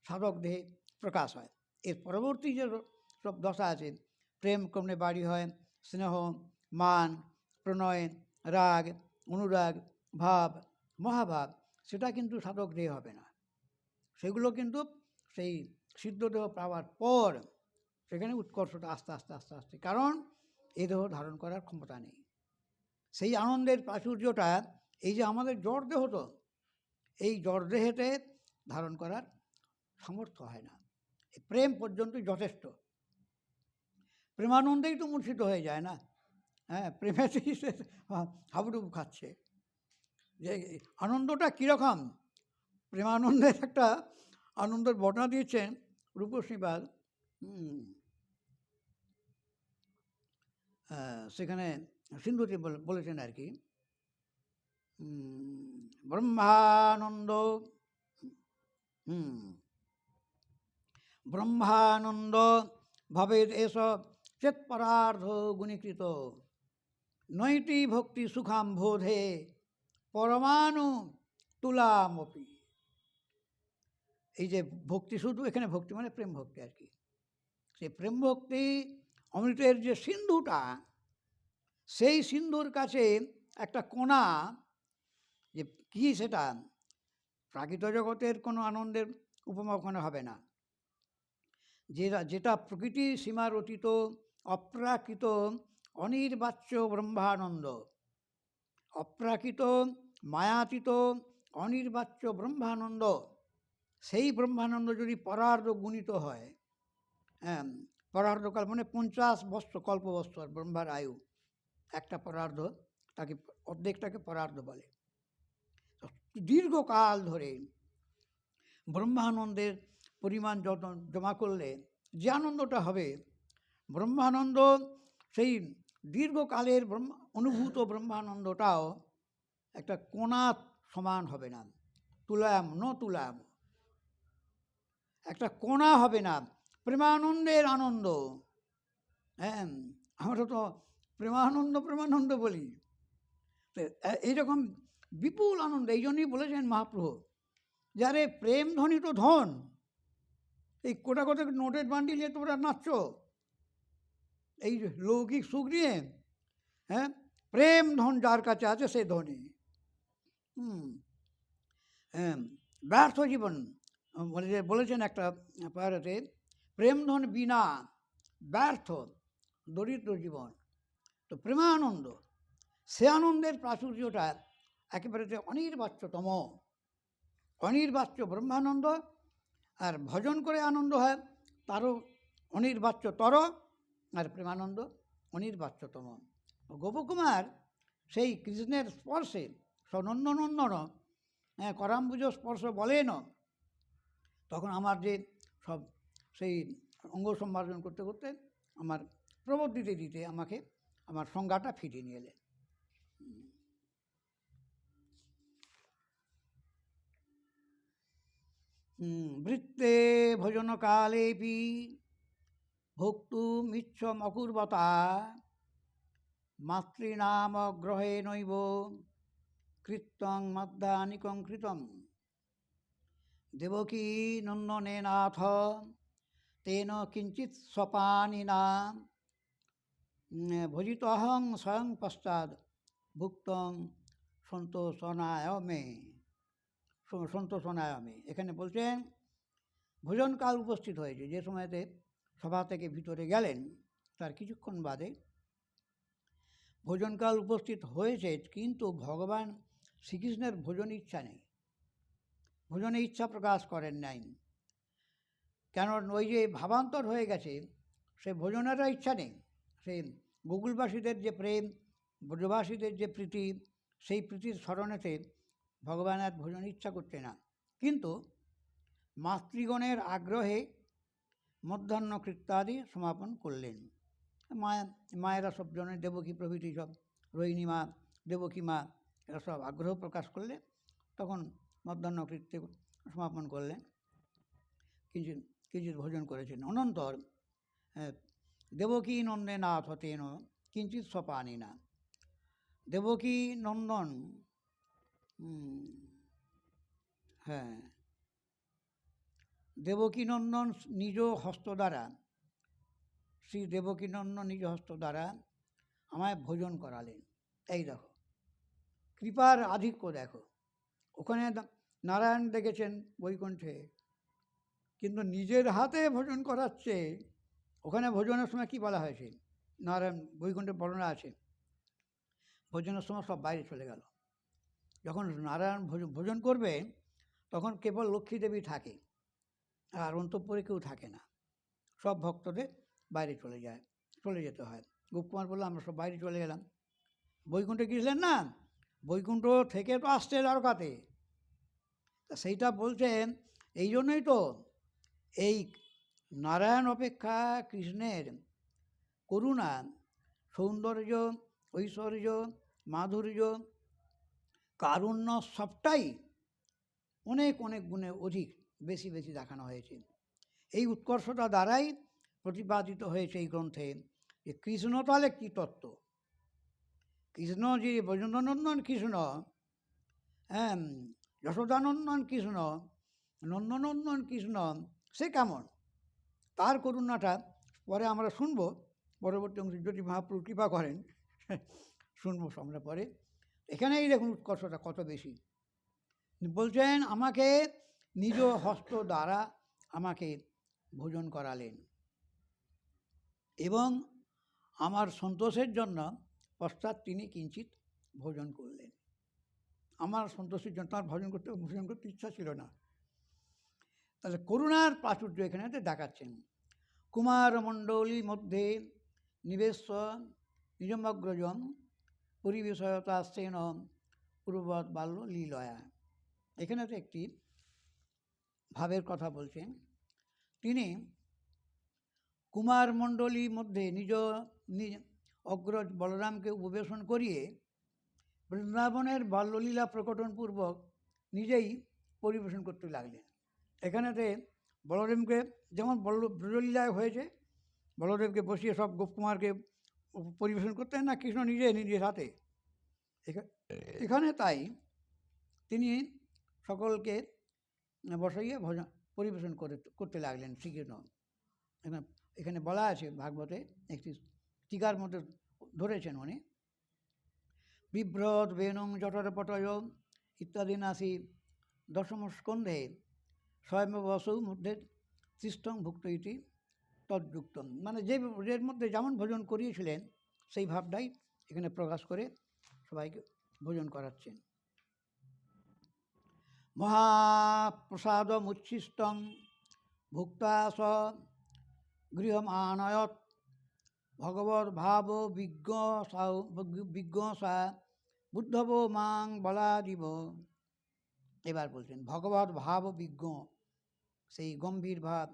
S1: সাধক দেহে প্রকাশ হয়। এর পরবর্তী যে সব দশা আছে, প্রেম ক্রমে বাড়ি হয়, স্নেহ, মান, প্রণয়, রাগ, অনুরাগ, ভাব, মহাভাব, সেটা কিন্তু সাধক দেহে হবে না। সেগুলো কিন্তু সেই সিদ্ধদেহ পাওয়ার পর সেখানে উৎকর্ষটা আস্তে আস্তে আস্তে আস্তে, কারণ এই দেহ ধারণ করার ক্ষমতা নেই। সেই আনন্দের প্রাচুর্যটা এই যে আমাদের জড় দেহ, তো এই জড় দেহেতে ধারণ করার সামর্থ্য হয় না। এই প্রেম পর্যন্ত যথেষ্ট। প্রেমানন্দেই তো মূর্ছিত হয়ে যায় না। হ্যাঁ, প্রেমেতেই সে হাবুডুবু খাচ্ছে। যে আনন্দটা কীরকম, প্রেমানন্দের একটা আনন্দের বর্ণনা দিয়েছেন রূপসীবাদ। সেখানে সিন্ধুতে বলেছেন আর কি, ব্রহ্মানন্দ ব্রহ্মানন্দ ভবেদ এসব চেৎপরার্ধ গুণীকৃত নৈতি ভক্তি সুখাম বোধে পরমাণু তুলামপি। এই যে ভক্তি, শুধু এখানে ভক্তি মানে প্রেম ভক্তি আর কি, সেই প্রেম ভক্তি অমৃতের যে সিন্ধুটা, সেই সিন্ধুর কাছে একটা কোণা, যে কী সেটা প্রাকৃত জগতের কোনো আনন্দের উপমা ওখানে হবে না। যেটা প্রকৃতির সীমার অতীত, অপ্রাকৃত, অনির্বাচ্য ব্রহ্মানন্দ, অপ্রাকৃত, মায়াতীত, অনির্বাচ্য ব্রহ্মানন্দ, সেই ব্রহ্মানন্দ যদি পরার্ধ গুণিত হয়, হ্যাঁ, পরার্ধকাল মানে 50 বৎসর, কল্পবৎসর ব্রহ্মার আয়ু, একটা পরার্ধ, তাকে অর্ধেকটাকে পরার্ধ বলে। দীর্ঘকাল ধরে ব্রহ্মানন্দের পরিমাণ যত জমা করলে যে আনন্দটা হবে, ব্রহ্মানন্দ সেই দীর্ঘকালের অনুভূত ব্রহ্মানন্দটাও একটা কোণা সমান হবে না, তুলায়াম, একটা কোণা হবে না। প্রেমানন্দের আনন্দ, হ্যাঁ, আমরা তো প্রেমানন্দ বলি, এইরকম বিপুল আনন্দ। এই জন্যই বলেছেন মহাপ্রভু, যারে প্রেম ধ্বনিত ধন, এই কোটা নোটের বান্ডিল নিয়ে তোমরা নাচছ এই লৌকিক সুখ নিয়ে, হ্যাঁ, প্রেম ধন যার কাছে আছে সে ধনী। হ্যাঁ, ব্যর্থ জীবন বলেছেন একটা পারাতে, প্রেম ধন বিনা ব্যর্থ দরিদ্র জীবন। তো প্রেমানন্দ, সে আনন্দের প্রাচুর্যটা একেবারে অনির্বাচ্যতম, অনির্বাচ্য ব্রহ্মানন্দ। আর ভজন করে আনন্দ হয় তারও অনির্বাচ্যতর, আর প্রেমানন্দ অনির্বাচ্যতম। গোপকুমার সেই কৃষ্ণের স্পর্শে সনন্দনন্দন, হ্যাঁ, করাম্বুজ স্পর্শ বলেন, তখন আমার যে সব সেই অঙ্গ সম্ভাষণ করতে করতে আমার প্রবোধ দিতে আমাকে আমার সংজ্ঞাটা ফিরিয়ে নিয়ে এলেন। বৃত্তে ভোজনকালেপি ভোক্তুমিচ্ছমকুর্বতা মাতৃনাম গ্রহে নৈব কৃত্যং মধ্যানিকং কৃতম দেবকী নন্দনেনাথ তেন কিঞ্চিৎ সোপানিনা ভোজিতহং স্বয়ং পশ্চাৎ ভুক্তং সন্তোষণায় মে। এখানে বলছেন ভোজনকাল উপস্থিত হয়েছে, যে সময়তে সভা থেকে ভিতরে গেলেন তার কিছুক্ষণ বাদে ভোজনকাল উপস্থিত হয়েছে, কিন্তু ভগবান শ্রীকৃষ্ণের ভোজনের ইচ্ছা নেই, ভোজনের ইচ্ছা প্রকাশ করেন নাই। কেন, ওই যে ভাবান্তর হয়ে গেছে, সে ভোজনেরও ইচ্ছা নেই। সেই গোকুলবাসীদের যে প্রেম, ব্রজবাসীদের যে প্রীতি, সেই প্রীতির স্মরণেতে ভগবান আর ভোজন ইচ্ছা করছে না। কিন্তু মাতৃগণের আগ্রহে মধ্যাহ্ন কৃত্যাদি সমাপন করলেন। মায়েরা সব জনের, দেবকী প্রভৃতি সব, রোহিণী মা, দেবকী মা, এরা সব আগ্রহ প্রকাশ করলে তখন মধ্যাহ্ন কৃত্য সমাপন করলেন, কিঞ্চিৎ ভোজন করেছেন। অনন্তর দেবকী নন্দেনাথ তেন কিঞ্চিৎ সোপানিনা, দেবকী নন্দন, হুম, হ্যাঁ, দেবকীনন্দন নিজ হস্ত দ্বারা, শ্রী দেবকীনন্দন নিজ হস্ত দ্বারা আমায় ভোজন করালেন। এই দেখো কৃপার আধিক্য দেখো। ওখানে নারায়ণ দেখেছেন বৈকুণ্ঠে, কিন্তু নিজের হাতে ভোজন করাচ্ছে। ওখানে ভোজনের সময় কি বলা হয়েছে? নারায়ণ বৈকুণ্ঠে বর্ণনা আছে, ভোজনের সময় সব বাইরে চলে গেল। যখন নারায়ণ ভোজন করবে তখন কেবল লক্ষ্মী দেবী থাকে, আর অন্তঃপুরে কেউ থাকে না, সব ভক্তদের বাইরে চলে যেতে হয়। গোপকুমার বললো আমরা সব বাইরে চলে গেলাম। বৈকুণ্ঠে গিয়েছিলেন না, বৈকুণ্ঠ থেকে তো আসছে দ্বারকাতে, তা সেইটা বলছেন। এই জন্যই তো এই নারায়ণ অপেক্ষা কৃষ্ণের করুণা, সৌন্দর্য, ঐশ্বর্য, মাধুর্য, কারুণ্য সবটাই অনেক অনেক গুণে অধিক বেশি বেশি দেখানো হয়েছে। এই উৎকর্ষতা দ্বারাই প্রতিপাদিত হয়েছে এই গ্রন্থে যে কৃষ্ণ তাহলে কী তত্ত্ব। কৃষ্ণ যে ব্রজনন্দন কৃষ্ণ, হ্যাঁ, যশোদানন্দন কৃষ্ণ, নন্দনন্দন কৃষ্ণ, সে কেমন, তার করুণাটা পরে আমরা শুনব। পরবর্তী অংশে যদি মহাপ্রভু কৃপা করেন শুনবো আমরা পরে। এখানেই দেখুন উৎকর্ষটা কত বেশি। বলছেন আমাকে নিজ হস্ত দ্বারা আমাকে ভোজন করালেন, এবং আমার সন্তোষের জন্য পশ্চাৎ তিনি কিঞ্চিত ভোজন করলেন। আমার সন্তোষের জন্য, তার ভোজন করতে ইচ্ছা ছিল না। তাহলে করুণার প্রাচুর্য এখানে দেখাচ্ছেন। কুমারমণ্ডলী মধ্যে নিবেশ্য নিজমগ্রজম পরিবেশয়তা সেন পূর্ববৎ বাল্য লীলয়া। এখানে তো একটি ভাবের কথা বলছেন। তিনি কুমারমণ্ডলীর মধ্যে নিজ অগ্রজ বলরামকে উপবেশন করিয়ে বৃন্দাবনের বাল্যলীলা প্রকটনপূর্বক নিজেই পরিবেশন করতে লাগলেন। এখানেতে বলদেবকে যেমন ব্রজলীলায় হয়েছে, বলদেবকে বসিয়ে সব গোপকুমারকে পরিবেশন করতেন না কৃষ্ণ নিজের হাতে, এখানে তাই তিনি সকলকে বসাইয়ে পরিবেশন করতে লাগলেন শ্রীকৃষ্ণ। এখানে বলা আছে ভাগবতে, একটি টিকার মধ্যে ধরেছেন উনি, বিভ্রত বেণুং জঠরপটয় ইত্যাদি নাসি দশম স্কন্ধে স্বয়ংবসৌ মধ্যে তিষ্ঠং ভুক্ত ইতি তদ্যুক্তম। মানে যের মধ্যে যেমন ভোজন করিয়েছিলেন সেই ভাবটাই এখানে প্রকাশ করে সবাইকে ভোজন করাচ্ছেন। মহাপ্রসাদমুচ্ছিষ্টং ভুক্তা স গৃহম আনয়ত ভগবৎ ভাব বিজ্ঞসা বুদ্ধব মাং বলাদিব। এবার বলছেন ভগবৎ ভাব বিজ্ঞ, সেই গম্ভীর ভাব,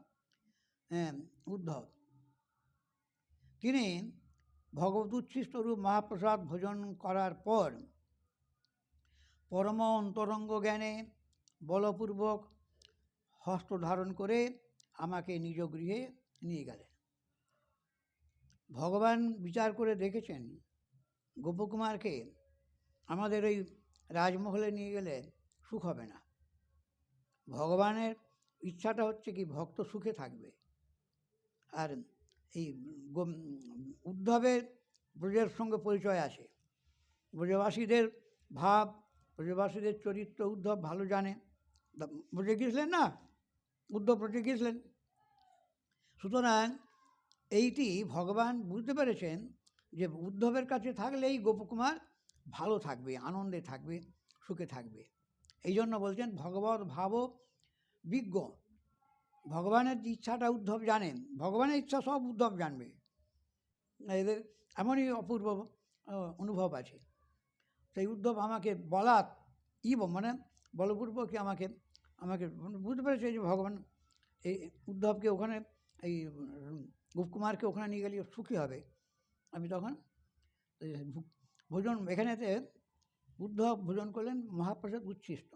S1: উদ্ধব, তিনি ভগবত উচ্ছিষ্টরূপ মহাপ্রসাদ ভোজন করার পর পরম অন্তরঙ্গ জ্ঞানে বলপূর্বক হস্ত ধারণ করে আমাকে নিজ গৃহে নিয়ে গেলেন। ভগবান বিচার করে দেখেছেন গোপকুমারকে আমাদের ওই রাজমহলে নিয়ে গেলে সুখ হবে না। ভগবানের ইচ্ছাটা হচ্ছে কি ভক্ত সুখে থাকবে। আর এই উদ্ধবের ব্রজের সঙ্গে পরিচয় আছে, ব্রজবাসীদের ভাব, ব্রজবাসীদের চরিত্র উদ্ধব ভালো জানে। ব্রজে গিয়েছিলেন না, উদ্ধব ব্রজে গিয়েছিলেন। সুতরাং এইটি ভগবান বুঝতে পেরেছেন যে উদ্ধবের কাছে থাকলেই গোপকুমার ভালো থাকবে, আনন্দে থাকবে, সুখে থাকবে। এই জন্য বলছেন ভগবৎ ভাব বিজ্ঞ। ভগবানের ইচ্ছাটা উদ্ধব জানেন, ভগবানের ইচ্ছা সব উদ্ধব জানবে। এদের এমনই অপূর্ব অনুভব আছে। সেই উদ্ধব আমাকে মানে বলপূর্বক আমাকে বুঝতে পেরেছে যে ভগবান এই উদ্ধবকে ওখানে, এই গোপকুমারকে ওখানে নিয়ে গেলে সুখী হবে। আমি তখন ভোজন, এখানেতে উদ্ধব ভোজন করলেন মহাপ্রসাদ উচ্ছিষ্ট।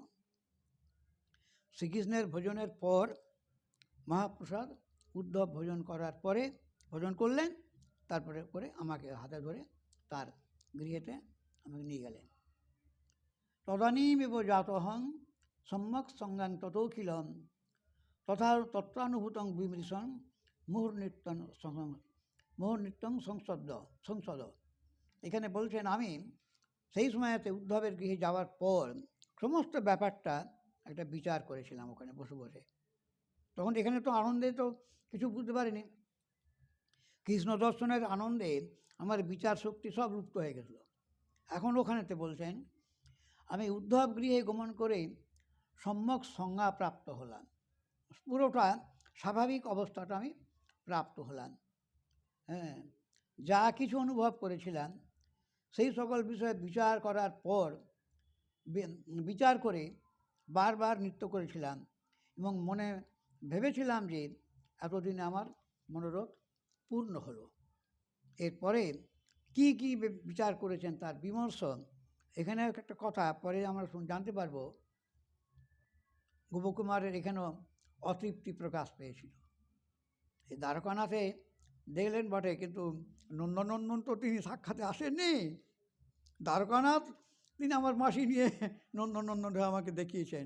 S1: শ্রীকৃষ্ণের ভোজনের পর মহাপ্রসাদ উদ্ধব ভোজন করার পরে ভোজন করলেন, তারপরে আমাকে হাতে ধরে তার গৃহেতে আমাকে নিয়ে গেলেন। তদানীমেব জাতহং সম্যক সঙ্গাং ততখিলম তথা তত্রানুভূতং বিমৃশন মুহুর্নিত্যং সংসদ। এখানে বলছেন আমি সেই সময়তে উদ্ধবের গৃহে যাওয়ার পর সমস্ত ব্যাপারটা একটা বিচার করেছিলাম ওখানে বসে বসে। তখন এখানে তো আনন্দে তো কিছু বুঝতে পারিনি, কৃষ্ণ দর্শনের আনন্দে আমার বিচার শক্তি সব লুপ্ত হয়ে গেছিল। এখন ওখানেতে বলছেন আমি উদ্ধব গৃহে গমন করে সম্যক সংজ্ঞা প্রাপ্ত হলাম, পুরোটা স্বাভাবিক অবস্থাটা আমি প্রাপ্ত হলাম। হ্যাঁ, যা কিছু অনুভব করেছিলাম সেই সকল বিষয়ে বিচার করার পর বিচার করে বারবার নৃত্য করেছিলাম এবং মনে ভেবেছিলাম যে এতদিনে আমার মনোরথ পূর্ণ হলো। এরপরে কি কি বিচার করেছেন তার বিমর্ষ এখানে একটা কথা পরে আমরা জানতে পারবো। গোপকুমারের এখানেও অতৃপ্তি প্রকাশ পেয়েছিল। এই দ্বারকানাথে দেখলেন বটে, কিন্তু নন্দনন্দন তো তিনি সাক্ষাতে আসেননি। দ্বারকানাথ তিনি আমার মাসি নিয়ে নন্দনন্দন আমাকে দেখিয়েছেন,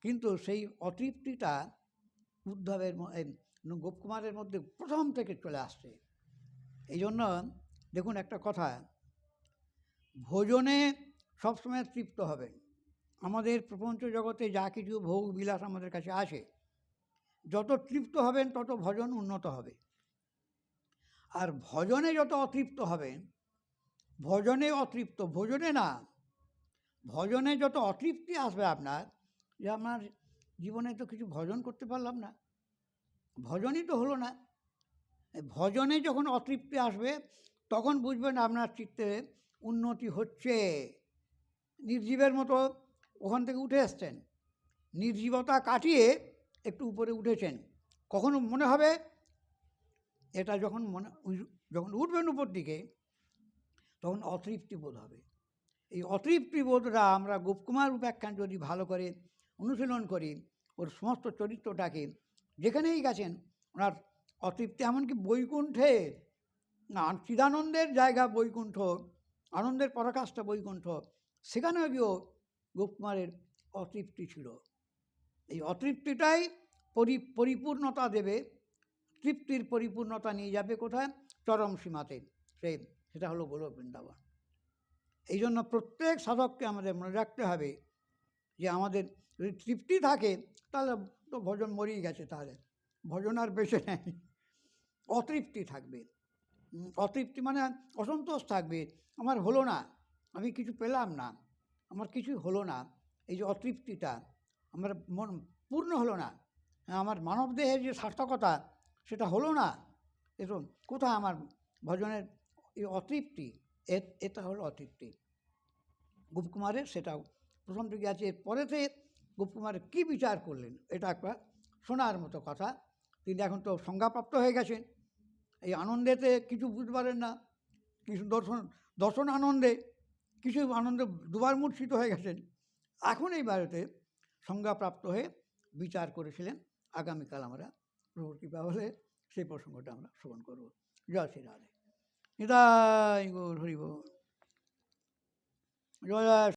S1: কিন্তু সেই অতৃপ্তিটা উদ্ধবের গোপকুমারের মধ্যে প্রথম থেকে চলে আসছে। এই জন্য দেখুন একটা কথা, ভোজনে সবসময় তৃপ্ত হবেন। আমাদের প্রপঞ্চ জগতে যা কিছু ভোগ বিলাস আমাদের কাছে আছে, যত তৃপ্ত হবেন তত ভজন উন্নত হবে। আর ভজনে যত অতৃপ্ত হবেন, ভজনে অতৃপ্ত, ভোজনে না, ভজনে যত অতৃপ্তি আসবে আপনার, যে আপনার জীবনে তো কিছু ভজন করতে পারলাম না, ভজনই তো হলো না। ভজনে যখন অতৃপ্তি আসবে তখন বুঝবেন আপনার চিত্তে উন্নতি হচ্ছে। নির্জীবের মতো ওখান থেকে উঠে এসছেন, নির্জীবতা কাটিয়ে একটু উপরে উঠেছেন। কখনো মনে হবে এটা যখন উঠবেন উপর দিকে তখন অতৃপ্তি বোধ হবে। এই অতৃপ্তি বোধটা আমরা গোপকুমার উপাখ্যান যদি ভালো করে অনুশীলন করি, ওর সমস্ত চরিত্রটাকে যেখানেই গেছেন ওনার অতৃপ্তি, এমনকি বৈকুণ্ঠে চিদানন্দের জায়গা বৈকুণ্ঠ, আনন্দের পরাকাষ্ঠা বৈকুণ্ঠ, সেখানেও গিয়েও গোপকুমারের অতৃপ্তি ছিল। এই অতৃপ্তিটাই পরিপূর্ণতা দেবে, তৃপ্তির পরিপূর্ণতা নিয়ে যাবে কোথায়? চরম সীমাতে, সেটা হলো গোলক বৃন্দাবন। এই জন্য প্রত্যেক সাধককে আমাদের মনে রাখতে হবে যে আমাদের যদি তৃপ্তি থাকে তাহলে তো ভজন মরেই গেছে, তাহলে ভজন আর বেঁচে নেই। অতৃপ্তি থাকবে, অতৃপ্তি মানে অসন্তোষ থাকবে, আমার হলো না, আমি কিছু পেলাম না, আমার কিছুই হলো না, এই যে অতৃপ্তিটা, আমার মন পূর্ণ হলো না, আমার মানবদেহের যে সার্থকতা সেটা হলো না, এতো কোথায় আমার ভজনের এই অতৃপ্তি, এটা হলো অতৃপ্তি। গোপকুমারের সেটা প্রথম থেকে আছে। এরপরেতে গোপকুমারের কী বিচার করলেন এটা একটা শোনার মতো কথা। তিনি এখন তো সংজ্ঞাপ্রাপ্ত হয়ে গেছেন, এই আনন্দেতে কিছু বুঝতে পারেন না, কিছু দর্শন আনন্দে কিছু আনন্দে দুবার মূর্ছিত হয়ে গেছেন। এখন এই বাড়িতে সংজ্ঞাপ্রাপ্ত হয়ে বিচার করেছিলেন। আগামীকাল আমরা প্রভুর কৃপা হলে সেই প্রসঙ্গটা আমরা শ্রবণ করব। জয় শ্রী রাধে, নিতাই গৌর হরি বল, জয়।